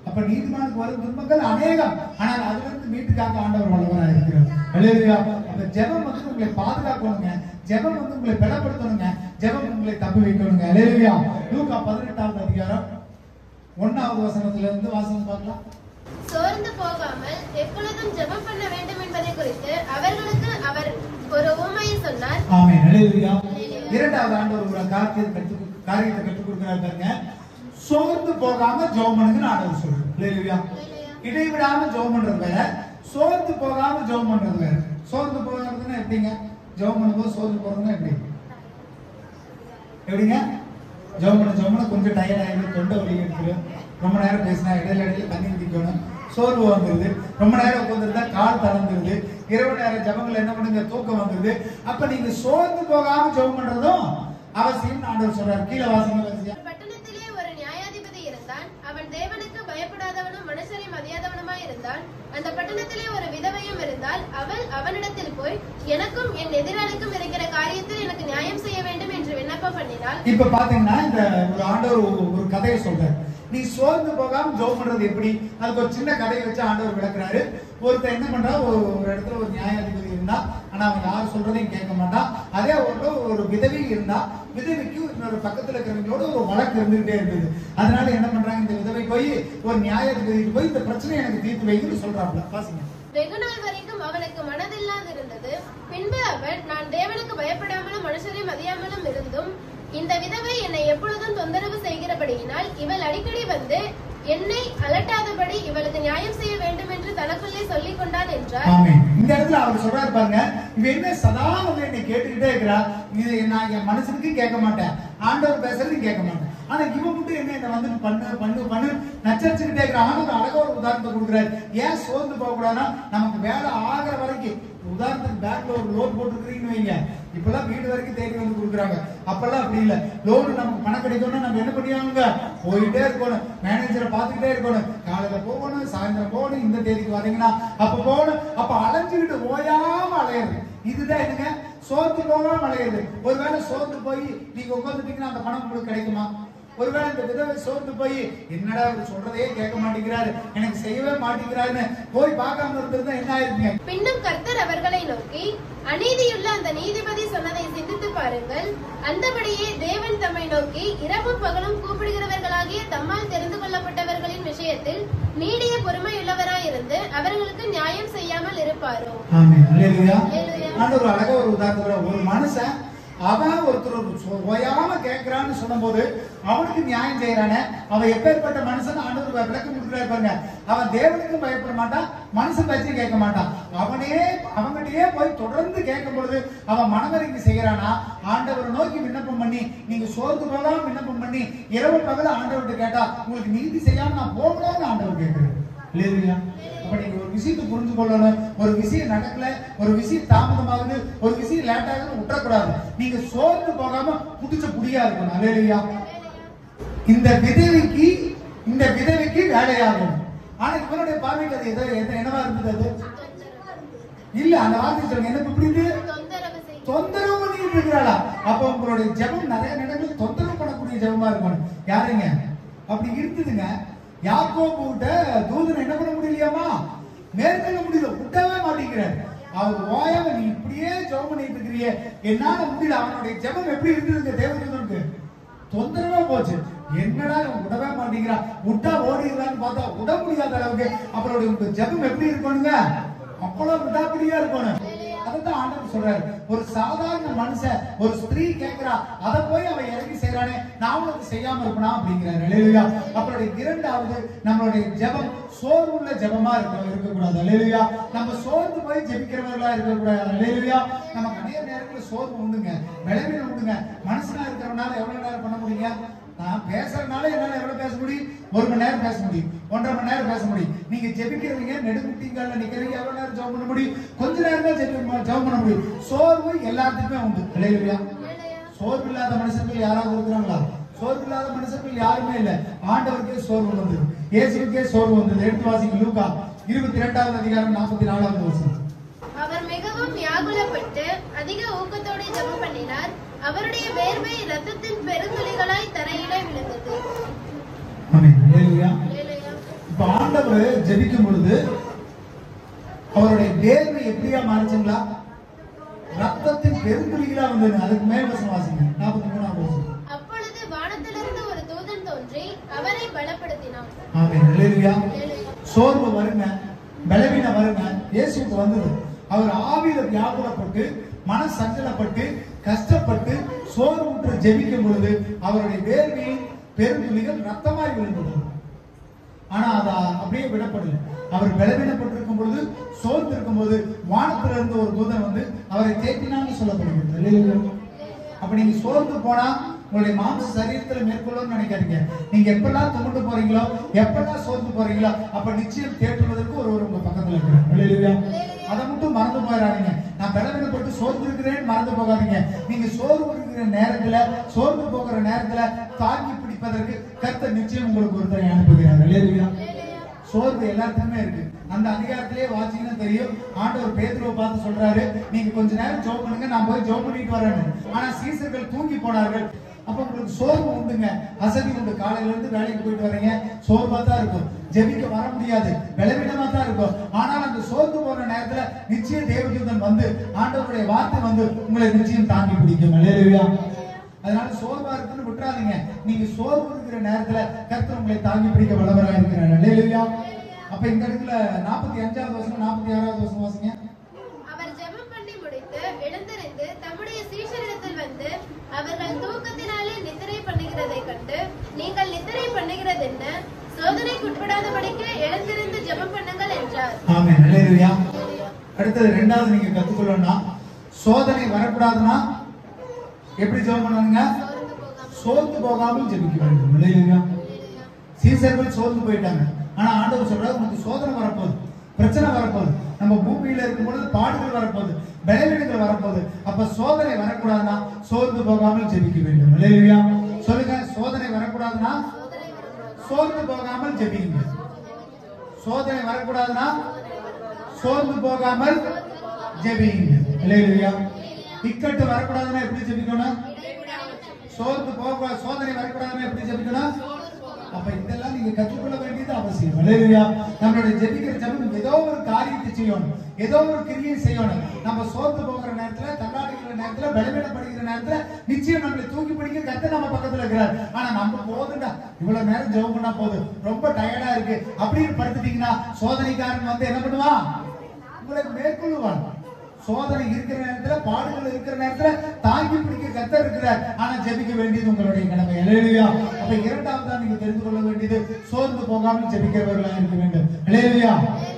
அப்ப நீதிமானுக்கு வரும் துன்பங்கள் அநேகம், ஆனால் அதுல இருந்து மீட்டுக்காக ஆண்டவர் வல்லவராக இருக்கிறார். இல்லையா? அப்ப ஜெபம் வந்து உங்களை பாதுகாக்கணுங்க, ஜெபம் வந்து உங்களை பலப்படுத்தணுங்க, ஜெபம் உங்களை தப்பி வைக்கணுங்க. அல்லேலூயா. லூக்கா 18வது அதிகாரம் 1வது வசனத்துல இருந்து வாசனம் பார்க்கலாம். சோர்ந்து போகாமல் எப்பொழுதும் ஜெபம் பண்ண வேண்டும் என்பதை குறித்து அவர்களுக்கு அவர் ஒரு உவமையை சொன்னார். ஆமென். அல்லேலூயா. 2வது ஆண்டவர் ஒரு காரியத்தை கற்றுக் கொடுக்கிறார் பாருங்க. சோர்ந்து போகாம ஜெபம் பண்ணுங்கன்னு ஆண்டவர் சொல்றாரு. அல்லேலூயா. இடைவிடாம ஜெபம் பண்றது வேற, சோர்ந்து போகாம ஜெபம் பண்றது வேற. சோர்ந்து போகிறதுன்னா எப்படிங்க? ஜெபம் பண்ணும்போது சோர்ந்து போறதுன்னா எப்படிங்க? ஜெபம் பண்ண கொஞ்சம் டயர்ட் ஆகிடும், தொண்டை வலி எடுத்துரும், ரொம்ப நேரம் பேசினா இடையில தண்ணி ஊற்றிக்கணும், சோர்வு வந்துருது, ரொம்ப நேரம் உட்காந்துருந்தா கால் தளர்ந்துருது, இரவு நேரம் ஜெபங்கள் என்ன பண்ணுங்க? தூக்கம் வந்துருது. அப்ப நீங்க சோர்ந்து போகாம ஜெபம் பண்றதும் அவசியம் ஆண்டவர் சொல்றாரு. கீழே வாசிங்க. பட்டணத்திலே ஒரு நியாயாதிபதி இருந்தான். அவன் தேவனுக்கு பயப்படாதவனும் மனுஷரை மதியாதவனுமாய் இருந்தான். அந்த பட்டணத்திலே ஒரு விதவையும் இருந்தால் அவள் அவனிடத்தில் போய் எனக்கும் என் எதிராளிக்கும் இருக்கிற காரியத்தில் எனக்கு நியாயம் செய்ய வேண்டும் என்று விண்ணப்பம் பண்ணினாள். இப்ப பாத்தீங்கன்னா இந்த ஒரு ஆண்டவர் ஒரு கதையை சொல்றாரு. நீ சோர்ந்து போகாம ஜெபம் பண்றது எப்படி? அதுக்கு ஒரு சின்ன கதையை வச்சு ஆண்டவர் விளக்குறாரு. ஒருத்தர் என்ன பண்றா, ஒரு இடத்துல ஒரு நியாயாதிபதி இருந்தா, ஆனா அவன் யாரும் சொல்றதையும் கேட்க மாட்டான். அதே ஒரு விதவி இருந்தா, விதவிக்கு இன்னொரு பக்கத்துல இருக்கிறவங்களோட ஒரு வழக்கு இருந்துகிட்டே இருந்தது. அதனால என்ன பண்றாங்க, இந்த விதவை போய் ஒரு நியாயாதிபதிக்கு போய் இந்த பிரச்சனை எனக்கு தீர்த்து வைன்னு சொல்றாப்ல. பாருங்க. வெகு நாள் வரைக்கும் அவனுக்கு மனதில்லாதிருந்தது. பின்பு அவன், நான் தேவனுக்கு பயப்படாமலும் மனுஷரை மதியாமலும் இருந்தும் இந்த விதவை என்னை எப்பொழுதும் தொந்தரவு செய்கிறபடியினால் இவள் அடிக்கடி வந்து என்னை அலட்டாதபடி இவளுக்கு நியாயம் செய்ய வேண்டும் என்று தனக்குள்ளே சொல்லிக் கொண்டான் என்றார். இந்த இடத்துல அவர் சொல்றாரு பாருங்க, இவ என்ன சதா வந்து என்னை கேட்டுக்கிட்டே இருக்கிறா, இது நான் என் மனசுக்கு கேட்க மாட்டேன், ஆண்டவர் பேசுறது கேட்க மாட்டேன், ஆனா இவ மட்டும் என்ன வந்து பண்ணு நச்சரிச்சுக்கிட்டே இருக்கிற. ஆண்டவர் அழகா ஒரு உதாரணத்தை கொடுக்குறாரு. ஏன் சோர்ந்து போக கூடாதுன்னா, நமக்கு வேலை ஆகிற வரைக்கும், உதாரணத்துக்கு பேங்க்ல ஒரு லோன் போட்டுருக்கீங்கன்னு வைங்க, இப்பெல்லாம் வீடு வரைக்கும் தேடி வந்து கொடுக்குறாங்க. அப்பெல்லாம் அப்படி இல்லை. லோன் நமக்கு பணம் கிடைக்கணும்னா நம்ம என்ன பண்ணுவாங்க? போயிட்டே இருக்கணும், மேனேஜரை பார்த்துக்கிட்டே இருக்கணும், காலையில போகணும், சாயந்தரம் போகணும், இந்த தேதிக்கு வரீங்கன்னா அப்ப போகணும். அப்ப அலைஞ்சுக்கிட்டு ஓயாம அலையிறது. இதுதான் என்னங்க? சோர்ந்து போகாம அலையிறது. ஒருவேளை சோர்ந்து போய் நீங்க உட்காந்துட்டீங்கன்னா அந்த பணம் உங்களுக்கு கிடைக்குமா? ஒருவேளை இந்த விதவை சோர்ந்து போய் என்னடா அவர் சொல்றதே கேட்க மாட்டேங்கிறாரு, எனக்கு செய்யவே மாட்டேங்கிறாருன்னு போய் பார்க்காம இருந்திருந்தா என்ன ஆயிருக்குங்க? பின்னும் கர்த்தர் அவர்களை நோக்கி, அநீதியுள்ள அந்த நீதிபதி சொன்னதை சிந்தித்து பாருங்கள். அந்தபடியே தேவன் தம்மை நோக்கி இரவும் பகலும் கூப்பிடுகிறவர்களாகிய தம்மால் தெரிந்து கொள்ளப்பட்டவர்களின் விஷயத்தில் நீடிய பொறுமையுள்ளவராயிருந்து அவர்களுக்கு நியாயம் செய்யாமல் இருப்பாரோ? ஆமென். அல்லேலூயா. ஒரு அழகா ஒரு உதாரணம், ஒரு மனுஷன் அவன் ஒருத்தர் ஓயாம கேட்கிறான்னு சொல்லும் போது அவனுக்கு நியாயம் செய்யறானே, அவன் எப்பேற்பட்ட மனுஷன் ஆண்டவர் விளக்கம் கொடுக்குறாரு பாருங்க. அவன் தேவனுக்கும் பயப்பட மாட்டான், மனுஷன் பேச்சையும் கேட்க மாட்டான். அவங்ககிட்டயே போய் தொடர்ந்து கேட்கும் பொழுது அவன் மனவரைக்கு செய்யறானா, ஆண்டவரை நோக்கி விண்ணப்பம் பண்ணி நீங்க சோர்ந்து போகாம விண்ணப்பம் பண்ணி இரவு பகல ஆண்டவர்கிட்ட கேட்டா உங்களுக்கு நீதி செய்யாம நான் போகணும்னு ஆண்டவர் கேட்கிறேன். இல்லையா? அப்ப நீங்க ஒரு விஷயத்தை புரிஞ்சு கொள்ளணும். ஒரு விஷயம் நடக்கல, ஒரு விஷயம் தாமதமாகுது, ஒரு விஷயம் லேட் ஆகுதுன்னு விட்டுறக்கூடாது. நீங்க சோர்ந்து போகாம புடிச்ச புடியா இருக்கணும். அல்லேலூயா. இந்த விதவைக்கு வேலையாகும். ஆனா இவனுடைய பார்வைக்கு அது என்னவா இருந்தது? அது இல்ல. அந்த வார்த்தை சொல்லுங்க, என்ன புரியுது? தொந்தரவு பண்ணிட்டு இருக்கிறாளா? அப்ப உங்களுடைய ஜெபம் நிறைய நேரங்களில் தொந்தரவு பண்ணக்கூடிய ஜெபமா இருக்கணும். யாருங்க அப்படி இருக்குதுங்க? யாக்கோபு கிட்ட தூதன் என்ன பண்ண முடியலையாமா? மேற்கொள்ள முடியல, விட்டவே மாட்டேங்கிறார். அவர் ஓயாம நீ இப்படியே ஜெபம் பண்ணிட்டு இருக்கிறிய, என்னால முடியல. அவனுடைய ஜெபம் எப்படி இருந்ததுங்க? தேவதூதனுக்கு தொந்தரவா போச்சு. என்னடா விடவே மாட்டேங்கிறான், விட்டா ஓடிடுறான்னு பார்த்தா விட முடியாத அளவுக்கு அப்புறம் ஜெபம் எப்படி இருக்கணுங்க? அவ்வளவு விடாப்பிடியா இருக்கணும். அதான் ஆண்டவர் சொல்றாரு. ஒரு சாதாரண மனுஷன், ஒரு ஸ்திரீ கேட்கிறா, அதை போய் அவன் இறங்கி செய்யறானே, நான் உனக்கு செய்யாம இருக்கணும் அப்படிங்கிறாரு. அல்லேலூயா. அப்புறம் இரண்டாவது, நம்மளுடைய ஜெபம் சோர்வுள்ள ஜெபமா இருக்கக்கூடாது. அல்லேலூயா. நம்ம சோர்ந்து போய் ஜெபிக்கிறவர்களா இருக்கக்கூடாது. அல்லேலூயா. நமக்கு அநேக நேரங்களில் சோர்வு உண்டுங்க, விளைவின உண்டுங்க. மனுஷனா இருக்கிறவனால எவ்வளவு நேரம் பண்ண முடியுங்க? நான் பேசுறதுனால என்னால எவ்வளவு பேச முடியும்? 1 மணி நேரம் பேச முடியும், 1.5 மணி நேரம் பேச முடியும். நீங்க ஜெபிக்கிறீங்க, நெடுமுட்டிங்கல்ல நிக்கிறீங்க, எவ்வளவு நேரம் ஜெபம் பண்ண முடியும்? கொஞ்ச நேரம் தான் ஜெபம் பண்ண முடியும். சோர்வு எல்லாத்துக்குமே உண்டு. இல்லையா? சோர்வு இல்லாத மனுஷர்கள் யாராவது இருக்கிறாங்களா? சோர்வு இல்லாத மனுஷர்கள் யாருமே இல்ல. ஆண்டவருக்கே சோர்வு வந்தது, இயேசுவுக்கே சோர்வு வந்தது. எடுத்து வாசிங்க லூக்கா 22வது அதிகாரம் 44வது வசனம். அவர் மிகவும் வியாகுலப்பட்டு அதிக ஊக்கத்தோடு ஜெபம் பண்ணினார். அவருடைய வேர்வை இரத்தத்தின் பெருந்துளிகளாய் தரையிலே விழுந்தது. ஆமென். அல்லேலூயா. இப்ப ஆண்டவர் ஜெபிக்கும் பொழுது அவருடைய வேர்வை எப்படியா மாறிச்சுங்களா? ரத்தத்தின் பெருந்துளிகளா வந்தது. அதுக்கு மேல் வசனம் வாசிங்க 43வது வசனம். அப்பொழுது வானத்திலிருந்து ஒரு தூதன் தோன்றி அவரை பலப்படுத்தினார். ஆமென். அல்லேலூயா. சோர்வு வருங்க, பலவீனம் வருங்க, இயேசுவுக்கு வந்தது. அவர் ஆவியில வியாகுலப்பட்டு மன சஞ்சலப்பட்டு கஷ்டப்பட்டு சோர்வுற்று ஜெபிக்கும் பொழுது அவருடைய வேர்வையின் பெருந்துளிகள் ரத்தமாய் விழுந்தது. ஆனா அதை அப்படியே விடப்படல. அவர் பலவீனப்பட்டிருக்கும் பொழுது, சோர்ந்து இருக்கும் போது வானத்திலிருந்து ஒரு தூதன் வந்து அவரை தேற்றினான்னு சொல்லப்படுகிறது. அப்ப நீங்க சோர்ந்து போனா உங்களுடைய மாம்ச சரீரத்துல மேற்கொள்ளணும்னு நினைக்காதீங்க. நீங்க எப்பெல்லாம் துவண்டு போறீங்களோ, எப்பெல்லாம் சோர்ந்து போறீங்களோ, அப்ப நிச்சயம் தேற்றுவதற்கு ஒருவர் உங்க பக்கத்துல இருக்கிறார். அதை மட்டும் மறந்து போயிடாதீங்க. நான் பலவீனப்பட்டு சோர்ந்து இருக்கிறேன்னு மறந்து போகாதீங்க. நீங்க சோர்வு இருக்கிற நேரத்துல, சோர்ந்து போகிற நேரத்துல தாங்கி பிடிப்பதற்கு கர்த்தர் நிச்சயம் உங்களுக்கு ஒருத்தரை அனுப்புகிறார். சோர்வு எல்லாத்துக்குமே இருக்கு. அந்த அதிகாரத்திலே வாசிங்கன்னா தெரியும். ஆண்டவர் பேதுருவை பார்த்து சொல்றாரு, நீங்க கொஞ்ச நேரம் ஜெபம் பண்ணுங்க, நான் போய் ஜெபம் பண்ணிட்டு வரேன்னு. ஆனா சீசர்கள் தூங்கி போனார்கள். அப்ப உங்களுக்கு சோர்வு உண்டுங்க, அசதி உண்டு. காலையில இருந்து வேலைக்கு போயிட்டு வரீங்க, சோர்வா தான் இருக்கும், ஜெபிக்க வர முடியாது, பலவீனமா தான் இருக்கும். ஆனால் அந்த சோர்ந்து போற நேரத்துல நிச்சயம் தேவதூதன் வந்து, ஆண்டவருடைய வார்த்தை வந்து உங்களை நிச்சயம் தாங்கி பிடிக்கும். அல்லேலூயா. அதனால சோர்வா இருக்குன்னு விட்டுறாதீங்க. நீங்க சோர்வு இருக்கிற நேரத்துல கர்த்தர் உங்களை தாங்கி பிடிக்க வல்லவராக இருக்கிறார். அல்லேலூயா. அப்ப இந்த இடத்துல 45வது வசனம் 46வது வசனம் வாசிங்க. அவர் ஜெபம் பண்ணி முடித்து எழுந்திருந்து தம்முடைய சீஷரிடத்தில் வந்து அவர்கள் தூக்கத்தினாலே நித்திரை பண்ணுகிறதை கண்டு, நீங்கள் நித்திரை பண்ணுகிறது என்ன? சோதனைக்கு உட்படாதபடிக்கு எழுந்திருந்து ஜெபம் பண்ணுங்கள் என்றார். ஆமென். அல்லேலூயா. அடுத்தது இரண்டாவது நீங்க கத்துக்கொள்ளணும்னா, சோதனை வரக்கூடாதுன்னா எப்படி ஜெபம் பண்ணணுங்க? சோர்ந்து போகாமல் ஜெபிக்க வேண்டும். அல்லேலூயா. சீசர்கள் சோர்ந்து போயிட்டாங்க. ஆனா ஆண்டவர் சொல்றாரு, உங்களுக்கு சோதனை வரப்போகுது, பிரச்சனை வரப்போகுது, நம்ம பூமியில இருக்கும் பொழுது பாடுகள் வரப்போகுது, பலவீனங்கள் வரப்போகுது. அப்ப சோதனை வரக்கூடாதுன்னா சோர்ந்து போகாமல் ஜெபிக்க வேண்டும். அல்லேலூயா. சொல்லுங்க, சோதனை வரக்கூடாதுன்னா சோர்ந்து போகாமல் ஜெபிங்க. சோதனை வரக்கூடாதுன்னா சோர்ந்து போகாமல் ஜெபிங்க. அல்லேலூயா. இக்கட்டு வரக்கூடாதுன்னா எப்படி ஜெபிக்கணும்? சோர்ந்து போக சோதனை வரக்கூடாதுன்னு எப்படி ஜெபிக்கணும்? அப்ப இதெல்லாம் நீங்க கற்றுக்கொள்ள வேண்டியது அவசியம். அல்லேலூயா. நம்மளுடைய ஜெபிக்கிற ஜெபம் ஏதோ ஒரு காரியத்தை செய்யணும், ஏதோ ஒரு கிரியை செய்யணும். நம்ம சோர்ந்து போகிற நேரத்துல, தள்ளாடுகிற நேரத்துல, பலவீனப்படுகிற நேரத்துல நிச்சயம் நம்மளை தூக்கி பிடிக்க கர்த்தர் நம்ம பக்கத்துல இருக்கிறார். ஆனா நம்ம போதுண்டா, இவ்வளவு நேரம் ஜெபம் பண்ணா போதும், ரொம்ப டயர்டா இருக்கு அப்படின்னு படுத்துட்டீங்கன்னா சோதனைக்காரன் வந்து என்ன பண்ணுவான்? உங்களை மேற்கொள்ளுவான். சோதனை இருக்கிற நேரத்துல, பாடுகள் இருக்கிற நேரத்துல தாங்கி பிடிக்க கர்த்தர் இருக்கிறார். ஆனா ஜெபிக்க வேண்டியது உங்களுடைய கடமை. அல்லேலூயா. அப்ப இரண்டாவதா நீங்க தெரிந்து கொள்ள வேண்டியது சோர்ந்து போகாமல் ஜெபிக்கிறவர்களாக இருக்க வேண்டும். அல்லேலூயா.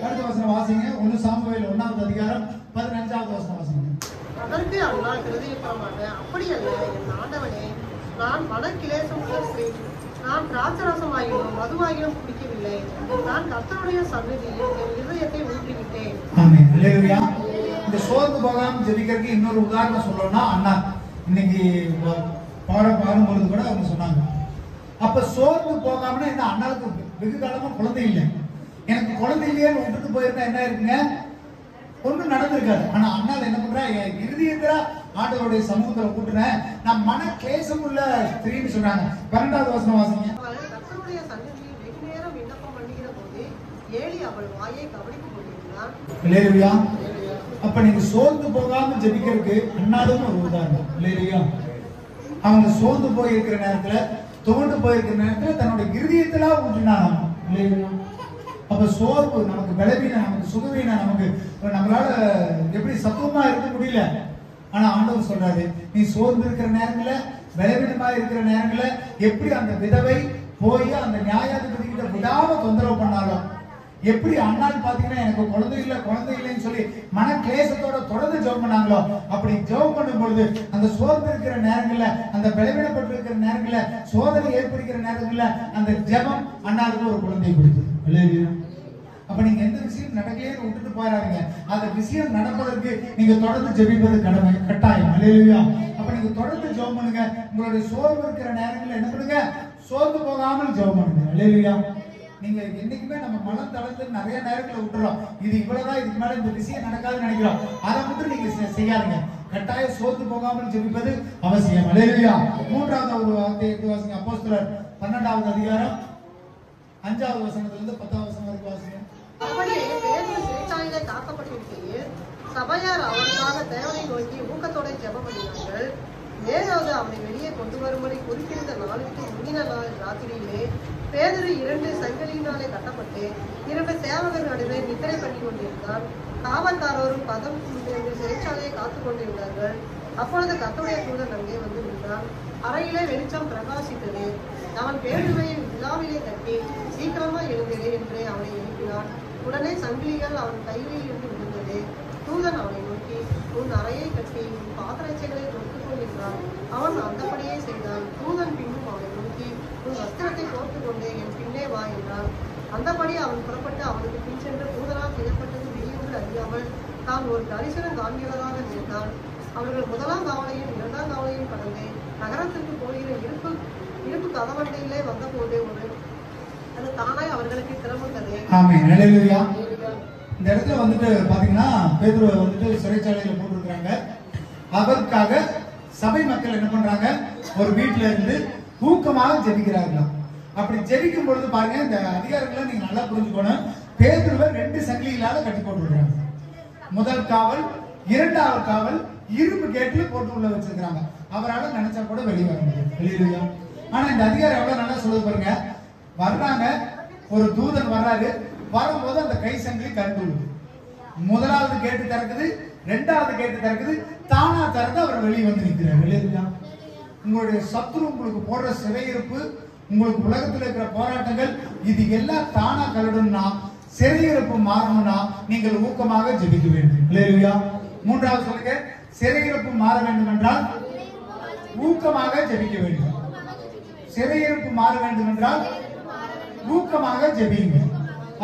அடுத்த வசனம் வாசிங்க. 1 சாமுவேல் 1வது அதிகாரம் 15வது வசனம் வாசிங்க. அதற்கு அல்லாஹ் பிரதியுத்தரமாக, அப்படியல்ல என் ஆண்டவனே, நான் மனக்கிலேசம் உள்ள ஸ்திரீ, நான் திராட்சரசமாகிலும் மதுவாகிலும் குடிக்கவில்லை, நான் கர்த்தருடைய சந்நிதியில் என் இதயத்தை ஊற்றிவிட்டேன். ஆமென். அல்லேலூயா. இந்த சோர்ந்து போகாமல் ஜெபிக்கிறதுக்கு இன்னொரு உதாரணம் சொல்லணும்னா, அண்ணா இன்னைக்கு பாடம் பாடும்பொழுது கூட அவங்க சொன்னாங்க. அப்ப சோர்ந்து போகாமனா இந்த அண்ணாவுக்கு வெகு காலமா குழந்தை இல்லை, எனக்கு குழந்தை இல்லையேன்னு விட்டுட்டு போயிருந்தா என்ன இருக்குங்க? ஒன்றும் நடந்திருக்காது. ஆனா அண்ணால் என்ன பண்றா? இறுதியத்துல ஆண்டவருடைய சமூகத்துல கூட்டுறேன், நான் மன கிளேசம் உள்ள ஸ்திரீன்னு சொன்னாங்க. 12வது வசனம் வாசிங்க. அவள் கர்த்தருடைய சந்நிதியில் வெகு நேரம் விண்ணப்பம் பண்ணுகிற போது ஏலி அவள் வாயை கவனித்துக் கொண்டிருந்தான். அல்லேலூயா. அப்ப நீங்க சோர்ந்து போகாம ஜெபிக்கிறதுக்கு அண்ணாதும் ஒரு உதாரணம். இல்லையா? அவங்க சோர்ந்து போயிருக்கிற நேரத்துல, துவண்டு போயிருக்கிற நேரத்துல தன்னுடைய இருதயத்துல ஊற்றினாங்க. இல்லையா? அப்ப சோர்வு நமக்கு பலவீனம், நமக்கு சுகவீனம், நமக்கு நம்மளால எப்படி சத்துவமா இருக்க முடியல. ஆனா ஆண்டவர் சொல்றாரு, நீ சோர்ந்து இருக்கிற நேரங்கள்ல, பலவீனமா இருக்கிற நேரங்கள்ல எப்படி அந்த விதவை போய் அந்த நியாயாதிபதி கிட்ட விடாம தொந்தரவு பண்ணாலும், எப்படி அண்ணால் பாத்தீங்கன்னா எனக்கு குழந்தை இல்லைன்னு சொல்லி மன கிளேசத்தோட தொடர்ந்து ஜெபம் பண்ணாங்களோ, அப்படி ஜெபம் பண்ணும் பொழுது அந்த சோர்ந்து இருக்கிற நேரங்கள்ல, அந்த பலவீனப்பட்டு இருக்கிற நேரங்கள்ல, சோதனை ஏற்படுகிற நேரங்கள்ல அந்த ஜெபம் அண்ணாளுக்கு ஒரு குழந்தை கொடுத்தது. அல்லேலூயா. அப்ப நீங்க எந்த விஷயம் நடக்கலைன்னு விட்டுட்டு போயிடாதீங்க. அந்த விஷயம் நடப்பதற்கு நீங்க தொடர்ந்து ஜெபிப்பது கடமை, கட்டாயம். அல்லேலூயா. அப்ப நீங்க தொடர்ந்து ஜெபம் பண்ணுங்க. உங்களுடைய சோர்வு இருக்கிற நேரங்கள்ல என்ன பண்ணுங்க? சோர்ந்து போகாமல் ஜெபம் பண்ணுங்க. அல்லேலூயா. நீங்க என்னைக்குமே நம்ம மனம் தளர்ந்து நிறைய நேரங்களை விட்டுறோம். இது இவ்வளவுதான், இதுக்கு மேல இந்த விஷயம் நடக்காதுன்னு நினைக்கிறோம். அதை மட்டும் நீங்க செய்யாதீங்க. கட்டாயம் சோர்ந்து போகாமல் ஜெபிப்பது அவசியம். அல்லேலூயா. 3வது ஒரு வார்த்தையை எடுத்து வாசிங்க. அப்போஸ்தலர் 12வது அதிகாரம் 5வது வசனத்திலிருந்து 10வது வசனம் வரைக்கும் வாசிங்க. அப்படியே பேதுரு சிறைச்சாலையிலே காக்கப்பட்டிருக்கையில் சபையார் அவனுக்காக தேவனை நோக்கி ஊக்கத்தோட ஜெபம் பண்ணினார்கள். ஏதாவது அவனை வெளியே கொண்டு வரும்படி குறிப்பிட்ட நாளுக்கு முந்தின நாள் ராத்திரியிலே பேதுரு 2 சங்கிலியினாலே கட்டப்பட்டு 2 சேவகர் நடுவே நித்திரை பண்ணி கொண்டிருந்தான். காவல்காரரும் பதம் என்று சிறைச்சாலையை காத்துக் கொண்டிருந்தார்கள். அப்பொழுது கர்த்தருடைய தூதன் அங்கே வந்து நின்றான். அறையிலே வெளிச்சம் பிரகாசித்தது. அவன் பேதுருவை விழாவிலே தட்டி, சீக்கிரமா எழுந்திரு என்று அவனை எழுப்பினான். உடனே சங்கிலிகள் அவன் கையில் இருந்து விழுந்தது. தூதன் அவனை நோக்கி, உன் அறையை கட்டி உன் பாத்திரச்சைகளை தொட்டுக் கொண்டிருந்தான். அவன் அந்தபடியே செய்தான். தூதன் பின்னும் அவனை நோக்கி, உன் வஸ்திரத்தை போட்டுக் கொண்டு என் பின்னே வா என்றான். அந்தபடி அவன் புறப்பட்டு அவனுக்கு பின் சென்று தூதனால் செய்யப்பட்டது வெளியொன்று அறியாமல் தான் ஒரு தரிசனம் காண்கிறதாக நினைத்தான். அவர்கள் 1ஆம் காவலையும் 2ஆம் காவலையும் கடந்து நகரத்திற்கு போகிற இருப்பு கதவண்டையிலே வந்தபோது அது தானாய் அவர்களுக்கு திறமுட்டது. ஆமென். அல்லேலூயா. இந்த இடத்துல வந்துட்டு பாத்தீங்கன்னா பேதுருவை வந்துட்டு சிறைச்சாலையில போட்டுருக்காங்க. அவருக்காக சபை மக்கள் என்ன பண்றாங்க? ஒரு வீட்டுல இருந்து ஊக்கமாக ஜெபிக்கிறார்களாம். அப்படி ஜெபிக்கும் பொழுது பாருங்க, இந்த அதிகாரங்களை நீங்க நல்லா புரிஞ்சுக்கணும். பேதுருவை 2 சங்கிலிகளால கட்டி போட்டுருக்காங்க. முதல் காவல், 2வது காவல் இரும்பு கேட்ல போட்டு உள்ள வச்சிருக்காங்க. அவரால் நினைச்சா கூட வெளியே வர முடியும். அல்லேலூயா. ஆனா இந்த அதிகாரம் எவ்வளவு நல்லா சொல்லுது பாருங்க. வர்றாங்க, ஒரு தூதன் வர்றாரு. வரும்போது அந்த கை சங்கிலி கரண்டு விடுது. 1வது கேட்டு திறக்குது, 2வது கேட்டு திறக்குது. தானா திறந்து அவர் வெளியே வந்து நிற்கிறார். அல்லேலூயா. உங்களுடைய சத்துரு உங்களுக்கு போடுற சிறையிருப்பு, உங்களுக்கு உலகத்தில் இருக்கிற போராட்டங்கள், இது எல்லாம் தானா கலடணும்னா, சிறையிருப்பு மாறணும்னா நீங்கள் ஊக்கமாக ஜெபிக்க வேண்டும். அல்லேலூயா. 3வது சொல்லுங்க, சிறையிருப்பு மாற வேண்டும் என்றால் ஊக்கமாக ஜெபிக்க வேண்டும். சிறையிருப்பு மாற வேண்டும் என்றால் ஊக்கமாக ஜெபிங்க.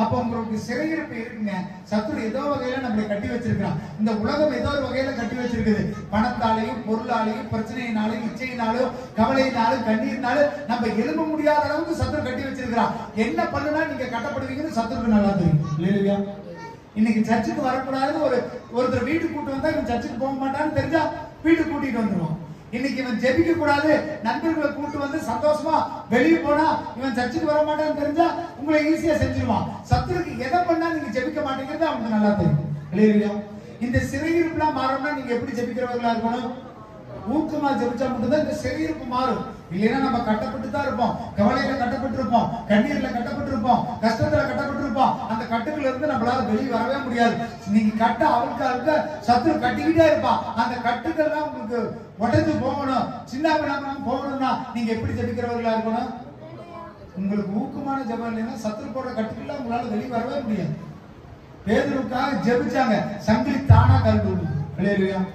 அப்ப உங்களுக்கு சிறையிருப்பு இருக்குங்க. சத்துரு ஏதோ வகையில நம்மளை கட்டி வச்சிருக்கான். இந்த உலகம் ஏதோ ஒரு வகையில கட்டி வச்சிருக்குது. பணத்தாலையும் பொருளாலையும் பிரச்சனையினாலும் இச்சையினாலும் கவலையினாலும் கண்ணீர்னாலும் நம்ம எழும்ப முடியாத அளவுக்கு சத்துரு கட்டி வச்சிருக்கிறான். என்ன பண்ணுனா நீங்க கட்டப்படுவீங்கன்னு சத்துருக்கு நல்லா தெரியும். இல்லையா? இன்னைக்கு சர்ச்சுக்கு வரக்கூடாதுன்னு ஒருத்தர் வீட்டுக்கு கூட்டு வந்தா இவன் சர்ச்சுக்கு போக மாட்டான்னு தெரிஞ்சா வீட்டுக்கு கூட்டிட்டு வந்துருவோம். இன்னைக்கு இவன் ஜெபிக்க கூடாது, நண்பர்களை கூட்டு வந்து சந்தோஷமா வெளியே போனா இவன் சர்ச்சுக்கு வர மாட்டான்னு தெரிஞ்சா உங்களை ஈஸியா செஞ்சிருவான். சத்துருக்கு எதை பண்ணா நீங்க ஜெபிக்க மாட்டேங்கிறது அவனுக்கு நல்லா தெரியும். இல்லையா? இந்த சிறையிருப்புலாம் மாறணும்னா நீங்க எப்படி ஜெபிக்கிறவர்களா இருக்கணும்? ஊக்கமா ஜெபிச்சா மட்டும்தான் இந்த சிறையிருப்பு மாறும். இல்லைன்னா நம்ம கட்டப்பட்டு தான் இருப்போம், கவலையில கட்டப்பட்டு இருப்போம், கண்ணீர்ல கட்டப்பட்டு இருப்போம், கஷ்டத்துல கட்டப்பட்டு இருப்போம். அந்த கட்டுக்குள்ள இருந்து நம்மளால வெளியே வரவே முடியாது. நீங்க கட்ட அவளுக்கு சத்துரு கட்டிக்கிட்டே இருப்பான். அந்த கட்டுக்கள்லாம் உங்களுக்கு உடைஞ்சு போகணும், சின்ன போகணும்னா நீங்க எப்படி ஜெபிக்கிறவர்களா இருக்கணும்? உங்களுக்கு ஊக்கமான ஜெபம் இல்லைன்னா சத்துரு போடுற கட்டுக்குள்ள உங்களால வெளியே வரவே முடியாது. பேதுருவுக்காக ஜெபிச்சாங்க, சங்கிலி தானா கழண்டு விழுது.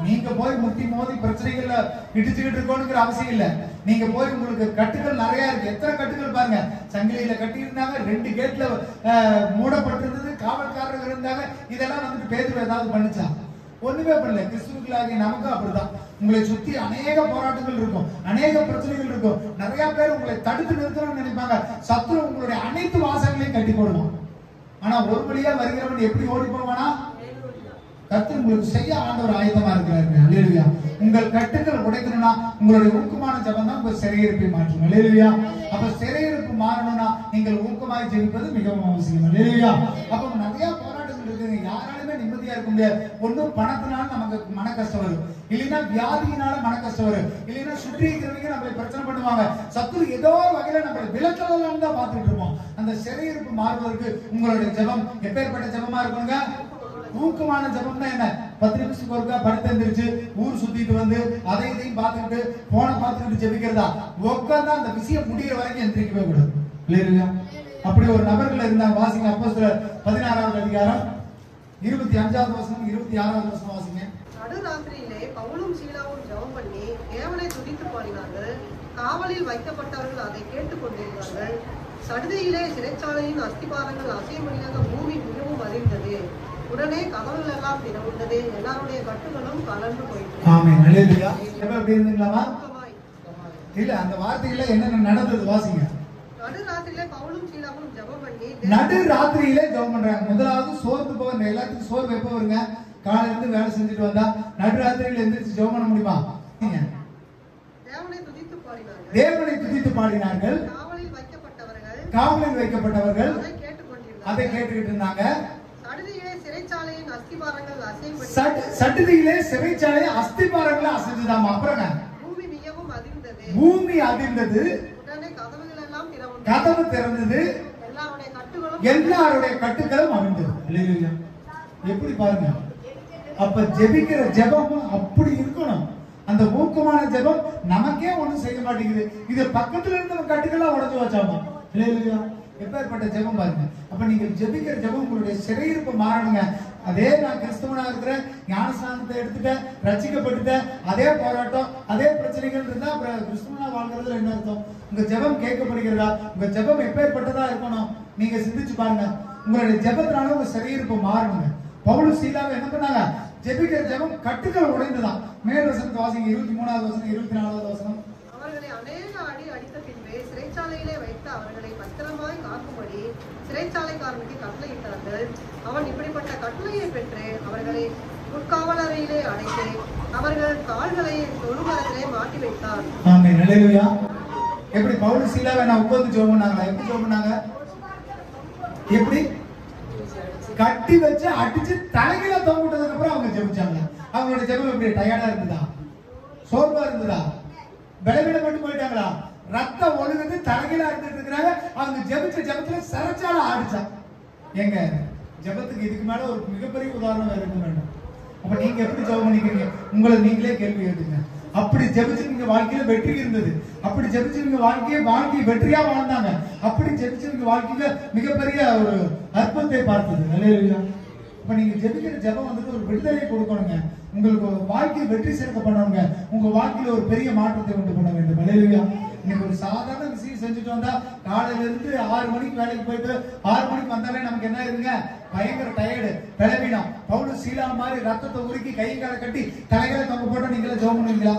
நீங்க போய் முட்டி மோதி பிரச்சனைகள்ல இடிச்சுக்கிட்டு இருக்கோங்கிற அவசியம் இல்ல. நீங்க போய் உங்களுக்கு கட்டுகள் நிறைய இருக்கு. எத்தனை கட்டுகள் பாருங்க, சங்கிலியில கட்டி இருந்தாங்க, 2 கேட்ல மூடப்பட்டிருந்தது, காவல்காரர்கள் இருந்தாங்க. இதெல்லாம் வந்துட்டு பேதுரு ஏதாவது பண்ணுச்சா? ஒண்ணுமே பண்ணல. கிறிஸ்துவுக்குள்ளாகிய நமக்கு அப்படிதான். உங்களை சுத்தி அநேக போராட்டங்கள் இருக்கும், அநேக பிரச்சனைகள் இருக்கும். நிறைய பேர் உங்களை தடுத்து நிறுத்தணும்னு நினைப்பாங்க. சத்துரு உங்களுடைய அனைத்து வாசல்களையும் கட்டி போடுவான். ஆனா ஒரு வழியா வருகிறவன் எப்படி ஓடி போவானா? கர்த்தர் உங்களுக்கு செய்ய ஆண்டவர் ஆயத்தமா இருக்கிறாரு. அல்லேலூயா. உங்கள் கட்டுகள் உடைக்கணும்னா உங்களுடைய ஊக்கமான ஜெபம் தான் உங்க சிறையிருப்பை மாற்றும். அல்லேலூயா. அப்ப சிறையிருப்பு மாறணும்னா நீங்கள் ஊக்கமாய் ஜெபிப்பது மிகவும் அவசியம். அல்லேலூயா. அப்ப நிறைய போராட்டங்கள் இருக்குங்க. யாராலுமே நிம்மதியா இருக்க முடியாது. ஒன்னும் பணத்தினால நமக்கு மன கஷ்டம் வரும், இல்லைன்னா வியாதியினால மன கஷ்டம் வரும், இல்லைன்னா சுற்றி இருக்கிறவங்க நம்மளை பிரச்சனை பண்ணுவாங்க. சத்துரு ஏதோ வகையில நம்மளை விலக்கலாம் தான் பார்த்துட்டு இருப்போம். அந்த சிறையிருப்பு மாறுவதற்கு உங்களுடைய ஜெபம் எப்பேற்பட்ட ஜெபமா இருக்குங்க? ஊக்கமான ஜெபம்னா என்ன? 10 நிமிஷத்துக்கு ஒருக்கா படுத்து எந்திரிச்சு ஊர் சுத்திட்டு வந்து அதை இதையும் பார்த்துக்கிட்டு போனை பார்த்துக்கிட்டு ஜெபிக்கிறதா? உட்கார்ந்தா அந்த விஷயம் முடிகிற வரைக்கும் எந்திரிக்கவே கூடாது. இல்லையா? அப்படி ஒரு நபர்கள் இருந்தாங்க. வாசிங்க அப்போஸ்தலர் 16வது அதிகாரம் 25வது வசனம் 26வது வசனம் வாசிங்க. நடுராத்திரியிலே பவுலும் சீலாவும் ஜெபம் பண்ணி தேவனை துதித்து பாடினார்கள். காவலில் வைக்கப்பட்டவர்கள் அதை கேட்டுக் கொண்டிருந்தார்கள். சடுதியிலே சிறைச்சாலையின் அஸ்திபாரங்கள் அசைமணியாக பூமி மிகவும் அதிர்ந்தது. உடனே கதவுகள் எல்லாம் திறவுண்டது. எல்லாருடைய கட்டுகளும் கலந்து போயிற்று. ஆமென். அல்லேலூயா. எப்படி இருந்தீங்களாமா? இல்ல, அந்த வார்த்தையில என்ன நடந்தது வாசிங்க. நடுராத்திரியிலே பவுலும் சீலாவும் ஜெபம் பண்ணி நடுராத்திரியிலே ஜெபம் பண்றாங்க. முதலாவது சோர்ந்து போக எல்லாத்துக்கும் சோர்வு எப்ப வருங்க? காலையில இருந்து வேலை செஞ்சுட்டு வந்தா நடுராத்திரியில எந்திரிச்சு ஜெபம் பண்ண முடியுமா? தேவனை துதித்து பாடினார்கள். தேவனை துதித்து பாடினார்கள். காவலில் வைக்கப்பட்டவர்கள் அதை கேட்டுக்கிட்டு இருந்தாங்க. சடுதியிலே சிறைச்சாலை அஸ்திபாரங்கள் அசைஞ்சுதாமா. அப்புறம் பூமி அதிர்ந்தது, கதவு திறந்தது, எல்லாருடைய கட்டுகளும் அவிழ்ந்தது. இல்லையா? எப்படி பாருங்க. அப்ப ஜெபிக்கிற ஜெபமும் அப்படி இருக்கணும். அந்த ஊக்கமான ஜெபம் நமக்கே ஒண்ணும் செய்ய மாட்டேங்குது. இது பக்கத்துல இருந்த கட்டுக்கெல்லாம் உடச்சு வச்சாமா. இல்லையா? எப்பேற்பட்ட ஜெபம் பாருங்க. அப்ப நீங்க ஜெபிக்கிற ஜெபம் உங்களுடைய சிறையிருப்பு மாறணுங்க. அதே நான் கிறிஸ்தவனா இருக்கிறேன், ஞானஸ்நானத்தை எடுத்துட்டேன், ரட்சிக்கப்பட்டுட்டேன், அதே போராட்டம் அதே பிரச்சனைகள் இருந்தா அப்புறம் கிறிஸ்தவனா வாழ்றதுல என்ன அர்த்தம்? உங்க ஜெபம் கேட்கப்படுகிறதா? உங்க ஜெபம் எப்பேற்பட்டதா இருக்கணும்? நீங்க சிந்திச்சு பாருங்க. உங்களுடைய ஜெபத்தினால உங்க சிறையிருப்பு மாறணுங்க. பவுலும் சீலாவும் என்ன பண்ணாங்க? ஜெபிக்கிற ஜெபம் கட்டுகள் உடைந்துதான். மேல் வசனத்தை வாசிங்க. 23வது வசனம் 24வது வசனம். அவர்களை அநேக அடி அடித்த பின்பு சிறைச்சாலையிலே வைத்து அவர்களை பத்திரமாய் காக்கும்படி சிறைச்சாலைக்காரனுக்கு கட்டளையிட்டார்கள். அவன் இப்படிப்பட்ட கட்டளையை பெற்று அவர்களை உட்காவலறையிலே அடைத்து அவர்கள் கால்களை தொழுமரத்திலே மாட்டி வைத்தார். ஆமென். அல்லேலூயா. எப்படி பவுல் சீலாவை நான் உட்கார்ந்து ஜெபம் பண்ணாங்களா? எப்படி ஜெபம் பண்ணாங்க? எப்படி? கட்டி வச்சு அடிச்சு தலையில தொங்கிட்டதுக்கு அப்புறம் அவங்க ஜெபிச்சாங்க. அவங்களோட ஜெபம் எப்படி? டயர்டா இருந்ததா? சோர்வா இருந்ததா? பலவீனம் மட்டும் போயிட்டாங்களா? ரத்தம் ஒழுகுது, தலைகீழா இருந்துட்டு இருக்கிறாங்க. அவங்க ஜெபிச்ச ஜெபத்துல சிறைச்சால ஆடிச்சா. எங்க ஜெபத்துக்கு இதுக்கு மேல ஒரு மிகப்பெரிய உதாரணம் வேற இருக்க வேண்டும். அப்ப நீங்க எப்படி ஜெபம் பண்ணிக்கிறீங்க? உங்களை நீங்களே கேள்வி கேட்டுங்க. அப்படி ஜெபிச்சவங்க வாழ்க்கையில வெற்றி இருந்தது. அப்படி ஜெபிச்சவங்க வாழ்க்கையை வெற்றியா வாழ்ந்தாங்க. அப்படி ஜெபிச்சவங்க வாழ்க்கையில மிகப்பெரிய ஒரு அற்புதத்தை பார்த்தது. அல்லேலூயா. இப்ப நீங்க ஜெபிக்கிற ஜெபம் வந்துட்டு ஒரு விடுதலை கொடுக்கணுங்க. உங்களுக்கு வாழ்க்கை வெற்றி சேர்க்க பண்ணணுங்க. உங்க வாழ்க்கையில ஒரு பெரிய மாற்றத்தை கொண்டு பண்ண வேண்டும். அல்லேலூயா. நீங்க ஒரு சாதாரண விஷயம் செஞ்சுட்டு வந்தா காலையில இருந்து 6 மணிக்கு வேலைக்கு போயிட்டு 6 மணிக்கு வந்தாலே நமக்கு என்ன இருங்க? பயங்கர டயர்டு, பலவீனம். பவுல் சீலா மாதிரி ரத்தத்தை உருக்கி கை காலை கட்டி தலைகளை தொங்க போட்டு நீங்களே ஜெபம் பண்ணுவீங்களா?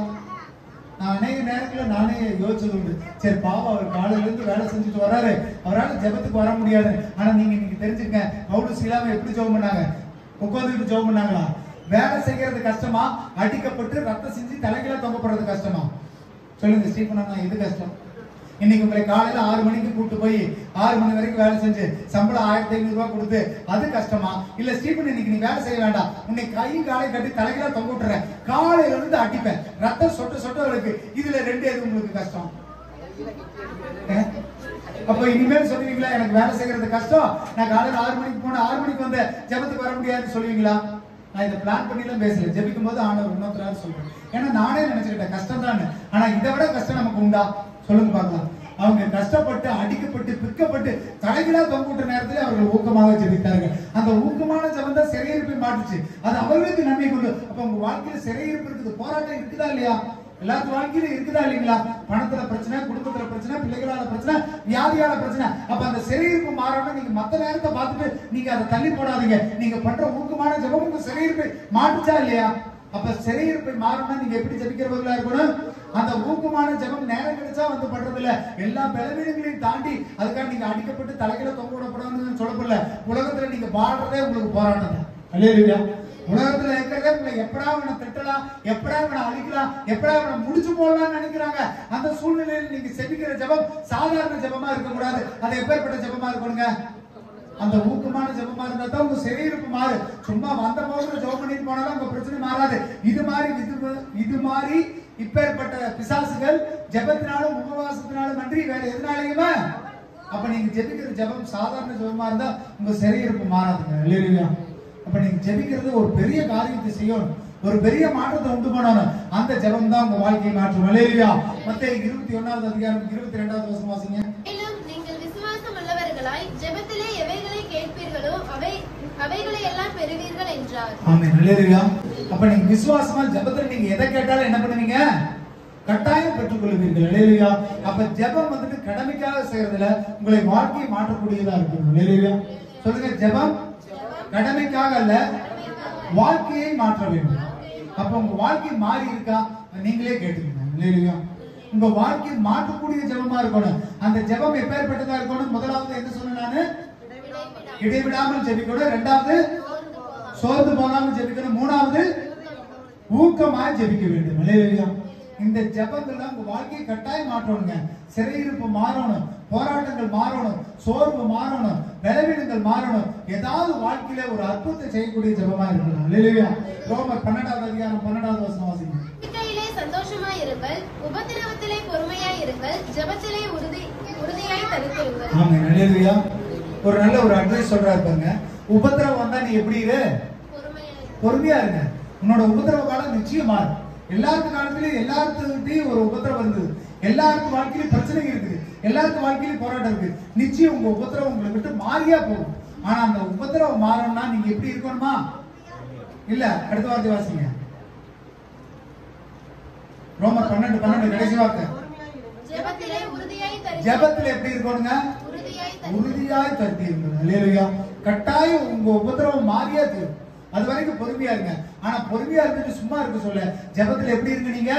நான் அநேக நேரத்துல நானே யோசிச்சது உண்டு. சரி பாவம், அவர் காலையில இருந்து வேலை செஞ்சுட்டு வர்றாரு, அவரால் ஜெபத்துக்கு வர முடியாது. ஆனா நீங்க தெரிஞ்சுக்க, பவுல் சீலாவை எப்படி ஜெபம் பண்ணாங்க? உட்கார்ந்துட்டு ஜெபம் பண்ணாங்களா? வேலை செய்யறது கஷ்டமா, அடிக்கப்பட்டு ரத்தம் செஞ்சு தலைகளை தொங்கப்படுறது கஷ்டமா? சொல்லுங்க ஸ்டீபன் அண்ணா, எது கஷ்டம்? இன்னைக்கு உங்களை காலையில 6 மணிக்கு கூட்டு போய் 6 மணி வரைக்கும் வேலை செஞ்சு சம்பளம் 1500 ரூபாய் கொடுத்து அது கஷ்டமா? இல்ல ஸ்டீபன் இன்னைக்கு நீ வேலை செய்ய வேண்டாம், உன்னை கை காலை கட்டி தலைகளா தொங்க விட்டுறேன், காலையில இருந்து அடிப்பேன், ரத்தம் சொட்ட சொட்ட இருக்கு, இதுல 2 எது உங்களுக்கு கஷ்டம்? அப்ப இனிமேல் சொல்லுவீங்களா எனக்கு வேலை செய்யறது கஷ்டம், நான் காலையில 6 மணிக்கு போன 6 மணிக்கு வந்த ஜெபத்துக்கு வர முடியாதுன்னு சொல்லுவீங்களா? நான் இதை பிளான் பண்ணி எல்லாம் பேசல, ஜெபிக்கும் போது ஆண்டவர் இன்னொருத்தராவது சொல்றேன். ஏன்னா நானே நினைச்சுக்கிட்டேன் கஷ்டம் தான், ஆனா இதை விட கஷ்டம் நமக்கு உண்டா? சொல்லுங்க பார்க்கலாம். அவங்க கஷ்டப்பட்டு அடிக்கப்பட்டு பிற்கப்பட்டு தலைகளா தொங்குட்ட நேரத்தில் அவர்கள் ஊக்கமாக ஜெபித்தார்கள். அந்த ஊக்கமான ஜெபம் தான் சிறையிருப்பை மாட்டுச்சு, அது அவர்களுக்கு நன்மை கொண்டு. அப்ப உங்க வாழ்க்கையில சிறையிருப்பு இருக்குது, போராட்டம் இருக்குதா இல்லையா? எல்லாத்து வாழ்க்கையிலும் இருக்குதா இல்லைங்களா? பணத்துல பிரச்சனை, குடும்பத்துல பிரச்சனை, பிள்ளைகளால பிரச்சனை, வியாதியால பிரச்சனை. அப்ப அந்த சிறையிருப்பு மாறணும். நீங்க மத்த நேரத்தை பார்த்துட்டு நீங்க அதை தள்ளி போடாதீங்க. நீங்க பண்ற ஊக்கமான ஜெபம் உங்க சிறையிருப்பை மாட்டுச்சா இல்லையா? அப்ப சிறையிருப்பை மாறணும்னா நீங்க எப்படி ஜெபிக்கிறவர்களா இருக்கணும்? அந்த ஊக்கமான ஜெபம் நேரம் கிடைச்சா வந்து பண்றது இல்ல, எல்லா பலவீனங்களையும் தாண்டி. அதுக்காக நீங்க அடிக்கப்பட்டு தலைகளை தொங்க விடப்படணும்னு சொல்லப்படல. உலகத்துல நீங்க வாழ்றதே உங்களுக்கு போராட்டம் தான். அல்லேலூயா. உலகத்துல இருக்கிறதே உங்களை எப்படா அவனை திட்டலாம், எப்படா அவனை அழிக்கலாம், எப்படா அவனை முடிச்சு போடலாம்னு நினைக்கிறாங்க. அந்த சூழ்நிலையில் நீங்க செபிக்கிற ஜெபம் சாதாரண ஜெபமா இருக்க கூடாது. அது எப்பேற்பட்ட ஜெபமா இருக்கணுங்க? அந்த ஊக்கமான ஜெபமா இருந்தா தான் உங்க சிறையிருப்பு மாறு. சும்மா வந்த போது ஜெபம் பண்ணிட்டு போனாலும் உங்க பிரச்சனை மாறாது. இது மாதிரி இப்பேற்பட்ட பிசாசுகள் ஜெபத்தினாலும் உபவாசத்தினாலும் நன்றி வேற எதனாலையுமே. அப்ப நீங்க ஜெபிக்கிற ஜெபம் சாதாரண ஜெபமா இருந்தா உங்க சிறையிருப்பு மாறாதுங்க. இல்லையா? அப்ப நீங்க ஜெபிக்கிறது ஒரு பெரிய காரியத்தை செய்யணும், ஒரு பெரிய மாற்றத்தை உண்டு பண்ணணும். அந்த ஜெபம் தான் உங்க வாழ்க்கையை மாற்றும். அல்லேலூயா. மத்தேயு 21வது அதிகாரம் 22வது வசனம் வாசிங்க. மேலும் நீங்கள் விசுவாசம் உள்ளவர்களாய் ஜெபத்திலே எவைகளை கேட்பீர்களோ அவைகளை எல்லாம் பெறுவீர்கள் என்றார். ஆமென். அல்லேலூயா. அப்ப நீங்க விசுவாசமா ஜெபத்துல நீங்க எதை கேட்டாலும் என்ன பண்ணுவீங்க? கட்டாயம் பெற்றுக்கொள்வீர்கள். அல்லேலூயா. அப்ப ஜெபம் வந்துட்டு கடமைக்காக செய்யறதுல உங்களை வாழ்க்கையை மாற்றக்கூடியதா இருக்கும். அல்லேலூயா. சொல்லுங்க, ஜெபம் கடமைக்காக அல்ல, வாழ்க்கையை மாற்ற வேண்டும். அப்ப உங்க வாழ்க்கை மாறி இருக்கா நீங்களே கேட்டுக்கணும். இல்லையா? உங்க வாழ்க்கையை மாற்றக்கூடிய ஜெபமா இருக்கணும். அந்த ஜெபம் எப்பேற்பட்டதா இருக்கணும்? முதலாவது என்ன சொன்னேன் நானு? இடைவிடாமல் ஜெபிக்கணும். இரண்டாவது சோர்ந்து போகாமல் ஜெபிக்கணும். மூணாவது ஊக்கமாய் ஜெபிக்க வேண்டும். இல்லையா? இந்த ஜெபங்கள்லாம் உங்க வாழ்க்கையை கட்டாயம் மாற்றணுங்க. சிறையிருப்பு மாறணும், போராட்டங்கள் மாறணும், சோர்வு மாறணும், பலவீனங்கள் மாறணும். ஏதாவது வாழ்க்கையில ஒரு அற்புதத்தை செய்யக்கூடிய ஜெபமா இருக்கணும். அல்லேலூயா. ரோமர் 12வது அதிகாரம் 12வது வசனம் வாசிங்க. நம்பிக்கையிலே சந்தோஷமாய் இருங்கள், உபத்திரவத்திலே பொறுமையாய் இருங்கள், ஜெபத்திலே உறுதியாய் தரித்திருங்கள். ஆமென். அல்லேலூயா. ஒரு நல்ல ஒரு அட்வைஸ் சொல்றாரு பாருங்க. உபத்திரவம் வந்தா நீ எப்படி இரு? பொறுமையா இருங்க. உன்னோட உபத்திரவ காலம் நிச்சயமா இருக்கும். எல்லாருக்கும் காலத்திலயும் எல்லாத்துக்கிட்டையும் ஒரு உபத்திரவம் இருந்தது. எல்லாருக்கும் வாழ்க்கையிலும் பிரச்சனை இருக்குது, எல்லாருக்கும் வாழ்க்கையிலும் போராட்டம் இருக்கு. நிச்சயம் உங்க உபத்திரவம் உங்களை விட்டு மாறியா போகும். ஆனா அந்த உபத்திரவம் மாறணும்னா நீங்க எப்படி இருக்கணுமா? இல்ல, அடுத்த வார்த்தை வாசிங்க. ரோமர் 12:12 கடைசி வார்த்தை. ஜெபத்திலே உறுதியாய் தரித்திருங்கள். ஜெபத்துல எப்படி இருக்கணுங்க? உறுதியாய் தரித்திருங்கள். அல்லேலூயா. கட்டாயம் உங்க உபத்திரவம் மாறியா தீரும். அது வரைக்கும் பொறுமையா இருங்க. ஆனா பொறுமையா இருந்துட்டு சும்மா இருக்க சொல்ல, ஜெபத்துல எப்படி இருக்கு? நீங்க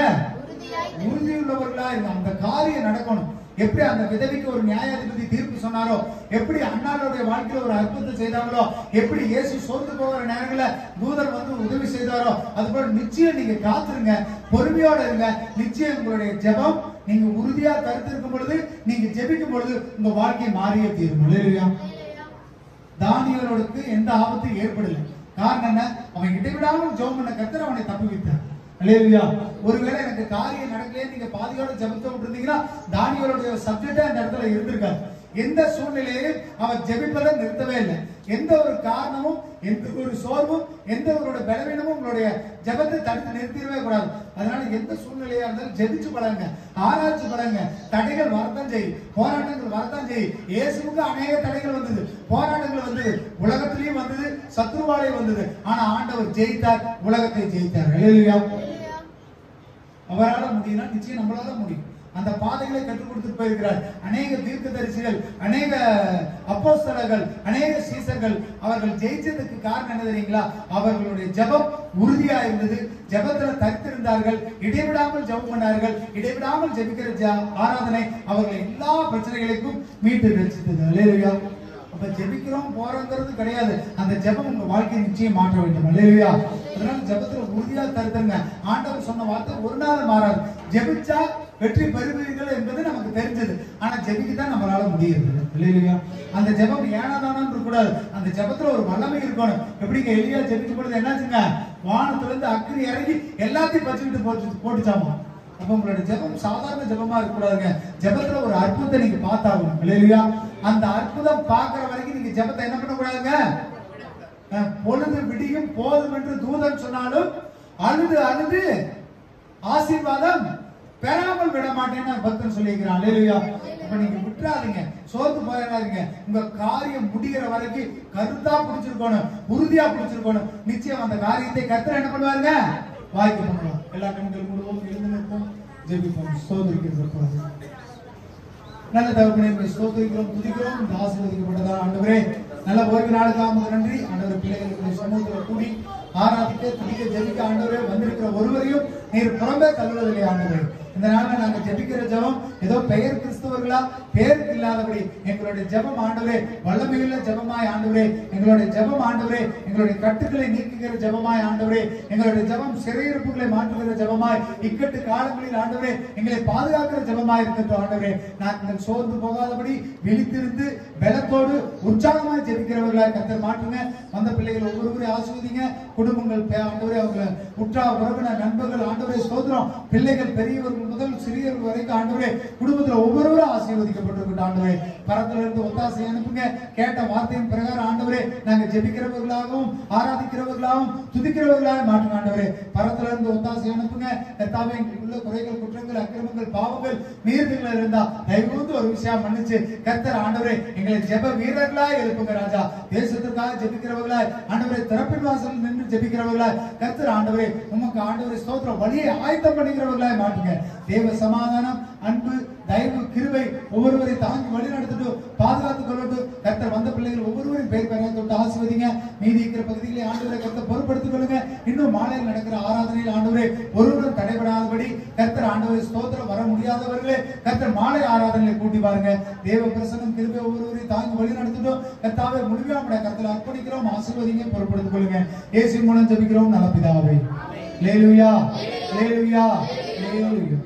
உறுதி உள்ளவர்களா இருங்க. அந்த காரியம் நடக்கணும். எப்படி அந்த விதவிக்கு ஒரு நியாயாதிபதி தீர்ப்பு சொன்னாரோ, எப்படி அண்ணாளுடைய வாழ்க்கையில ஒரு அற்புதத்தை செய்தாங்களோ, எப்படி இயேசு சோர்ந்து போகிற நேரங்கள தூதர் வந்து உதவி செய்தாரோ, அதுபோல நிச்சயம் நீங்க காத்துருங்க, பொறுமையோட இருங்க. நிச்சயம் உங்களுடைய ஜெபம் நீங்க உறுதியா கருத்து இருக்கும் பொழுது, நீங்க ஜெபிக்கும் பொழுது உங்க வாழ்க்கை மாறிய தீரும். அல்லேலூயா. தானியேலுக்கு எந்த ஆபத்தும் ஏற்படல. காரணம் என்ன? அவன் இடைவிடாமல் ஜெபம் பண்ண கர்த்தர் அவனை தப்புவித்தார். அல்லேலூயா. ஒருவேளை எனக்கு காரியம் நடக்கலையே நீங்க பாதியோட ஜெபத்தை விட்டுருந்தீங்கன்னா தானியேலுடைய சப்ஜெக்டே அந்த இடத்துல இருந்திருக்காரு. எந்த சூழ்நிலையிலும் அவர் ஜெபிப்பதை நிறுத்தவே இல்லை. எந்த ஒரு காரணமும், எந்த ஒரு சோர்வும், எந்த ஒரு பலவீனமும் உங்களுடைய ஜெபத்தை தடுத்து நிறுத்திடவே கூடாது. அதனால எந்த சூழ்நிலையா இருந்தாலும் ஜெபிச்சு பழங்க, ஆராய்ச்சி பழங்க. தடைகள் வரத்தான் செய்யும், போராட்டங்கள் வரத்தான் செய்யும். இயேசுவுக்கு அநேக தடைகள் வந்தது, போராட்டங்கள் வந்தது, உலகத்திலையும் வந்தது, சத்ருவாலையும் வந்தது. ஆனா ஆண்டவர் ஜெயித்தார், உலகத்தை ஜெயித்தார். அல்லேலூயா. அவரால் முடியும்னா நிச்சயம் நம்மளால முடியும். அந்த பாதைகளை கற்றுக் கொடுத்துட்டு போயிருக்கிறார். அநேக தீர்க்கதரிசிகள், அநேக அப்போஸ்தலர்கள், அநேக சீசர்கள் அவர்கள் ஜெயிச்சதுக்கு காரணம் என்ன தெரியுங்களா? அவர்களுடைய ஜெபம் உறுதியா இருந்தது, ஜெபத்துல தரித்திருந்தார்கள், இடைவிடாமல் ஜெபம் பண்ணார்கள். இடைவிடாமல் ஜெபிக்கிற ஆராதனை அவர்கள் எல்லா பிரச்சனைகளுக்கும் மீட்டு ரட்சித்தது. அல்லேலூயா. அப்ப இப்ப ஜெபிக்கிறோம் போறோங்கிறது கிடையாது. அந்த ஜெபம் உங்க வாழ்க்கையை நிச்சயம் மாற்ற வேண்டும். அல்லேலூயா. அதனால ஜெபத்துல உறுதியா தருத்துங்க. ஆண்டவர் சொன்ன வார்த்தை ஒரு நாள் மாறாது. ஜெபிச்சா வெற்றி பெறுவீர்கள் என்பது நமக்கு தெரிஞ்சது. ஆனா ஜெபிக்கத்தான் நம்மளால முடியுது. அல்லேலூயா. அந்த ஜெபம் ஏனாதானு இருக்க கூடாது. அந்த ஜெபத்துல ஒரு வல்லமை இருக்கணும். எப்படிங்க எலியா ஜெபிக்கும் பொழுது என்னாச்சுங்க, வானத்துல இருந்து அக்கினி இறங்கி எல்லாத்தையும் பச்சுக்கிட்டு போட்டுச்சாமா. அப்ப உங்களோட ஜெபம் சாதாரண ஜெபமா இருக்க கூடாதுங்க. ஜெபத்துல ஒரு அற்புதத்தை நீங்க பார்த்தாகணும். அல்லேலூயா. அந்த அற்புதம் பார்க்கிற வரைக்கும் நீங்க ஜெபத்தை என்ன பண்ண கூடாதுங்க. பொழுது விடியும் போதும் என்று தூதன் சொன்னாலும் அழுது அழுது ஆசீர்வாதம் பெறாமல் விட மாட்டேன்னு பக்தன் சொல்லியிருக்கிறான். அல்லேலூயா. அப்ப நீங்க விட்டுறாதீங்க, சோர்ந்து போயிடாதீங்க. உங்க காரியம் முடிகிற வரைக்கும் கருத்தா பிடிச்சிருக்கணும், உறுதியா பிடிச்சிருக்கணும். நிச்சயம் அந்த காரியத்தை கர்த்தர் என்ன பண்ணுவாருங்க, வாய்க்கு பண்ணுவோம். எல்லா கண்கள் மூடுவோம், எழுந்து நிற்போம், ஜெபிப்போம். ஸ்தோத்திரிக்கிறோம். நல்ல தகப்பனே, ஸ்தோத்திரிக்கிறோம், துதிக்கிறோம். இந்த ஆசீர்வதிக்கப்பட்டதா ஆண்டவரே, நல்ல ஓய்வு நாளுக்காக நன்றி. ஆண்டவர் பிள்ளைகளுக்கு சமூகத்தில் கூடி ஆராதிக்க துதிக்க ஜெபிக்க ஆண்டவரே வந்திருக்கிற ஒருவரையும் நீர் புறம்பே தள்ளுவதில்லை ஆண்டவரே. இந்த நாள்ல நாங்க ஜெபிக்கிற ஜெபம் ஏதோ பெயர் கிறிஸ்தவர்களா பேருக்கு இல்லாதபடி எங்களுடைய ஜெபம் ஆண்டவரே வல்லமையுள்ள ஜெபமாய் ஆண்டவரே, எங்களுடைய ஜெபம் ஆண்டவரே எங்களுடைய கட்டுக்களை நீக்குகிற ஜெபமாய் ஆண்டவரே, எங்களுடைய ஜெபம் சிறையிருப்புகளை மாற்றுகிற ஜெபமாய், இக்கட்டு காலங்களில் ஆண்டவரே எங்களை பாதுகாக்கிற ஜெபமாய் இருக்கட்டும் ஆண்டவரே. நாங்கள் சோர்ந்து போகாதபடி விழித்திருந்து பலத்தோடு உற்சாகமாய் ஜெபிக்கிறவர்களாய் கர்த்தர் மாற்றுங்க. வந்த பிள்ளைகள் ஒவ்வொருவரையும் ஆசீர்வதிங்க. குடும்பங்கள் ஆண்டவரே அவங்க உற்றா உறவினர் நண்பர்கள் ஆண்டவரே ஸ்தோத்திரம். பிள்ளைகள் பெரியவர்கள் முதல் சிறியவர்கள் வரைக்கும் ஆண்டவரே குடும்பத்தில் ஒவ்வொருவரும் ஆசீர்வதிக்கப்பட்டிருக்கட்டும் ஆண்டவரே. பரத்துல இருந்து ஒத்தாசை அனுப்புங்க. கேட்ட வார்த்தையின் பிரகாரம் ஆண்டவரே நாங்க ஜெபிக்கிறவர்களாகவும் ஆராதிக்கிறவர்களாகவும் துதிக்கிறவர்களாக மாற்றுங்க ஆண்டவரே. பரத்துல இருந்து ஒத்தாசை அனுப்புங்க. கர்த்தாவே எங்களுக்குள்ள குறைகள் குற்றங்கள் அக்கிரமங்கள் பாவங்கள் மீறுதல்கள் இருந்தா தயவுந்து ஒரு விஷயம் மன்னிச்சு கர்த்தர் ஆண்டவரே எங்களை ஜெப வீரர்களாய் எழுப்புங்க ராஜா. தேசத்திற்காக ஜெபிக்கிறவர்களாய் ஆண்டவரே, திறப்பின் வாசல் நின்று ஜெபிக்கிறவர்களாய் கர்த்தர் ஆண்டவரே உமக்கு ஆண்டவரே ஸ்தோத்திரம் வழியை ஆயத்தம் பண்ணிக்கிறவர்களாய் மாற்றுங்க. தேவ சமாதானம் அன்பு தயவு கிருபை ஒவ்வொருவரை தாங்கி வழி நடத்திட்டு பாதுகாத்துக் கொள்ளட்டும். கர்த்தர் வந்த பிள்ளைகள் ஒவ்வொருவரையும் பேர் பெயரை தொட்டு ஆசீர்வதிங்க. மீதி இருக்கிற பகுதிகளை ஆண்டவரை கர்த்தர் பொறுப்படுத்திக் கொள்ளுங்க. இன்னும் மாலையில் நடக்கிற ஆராதனையில் ஆண்டவரே ஒருவரும் தடைபடாதபடி கர்த்தர் ஆண்டவரை ஸ்தோத்திரம் வர முடியாதவர்களே கர்த்தர் மாலை ஆராதனையை கூட்டி பாருங்க. தேவ பிரசன்னம் கிருபை ஒவ்வொருவரையும் தாங்கி வழி நடத்திட்டோம். கர்த்தாவே முழுமையாக கர்த்தர் அர்ப்பணிக்கிறோம். ஆசீர்வதிங்க, பொறுப்படுத்திக் கொள்ளுங்க. இயேசு மூலம் ஜெபிக்கிறோம் நல்ல பிதாவே. அல்லேலூயா, அல்லேலூயா, அல்லேலூயா.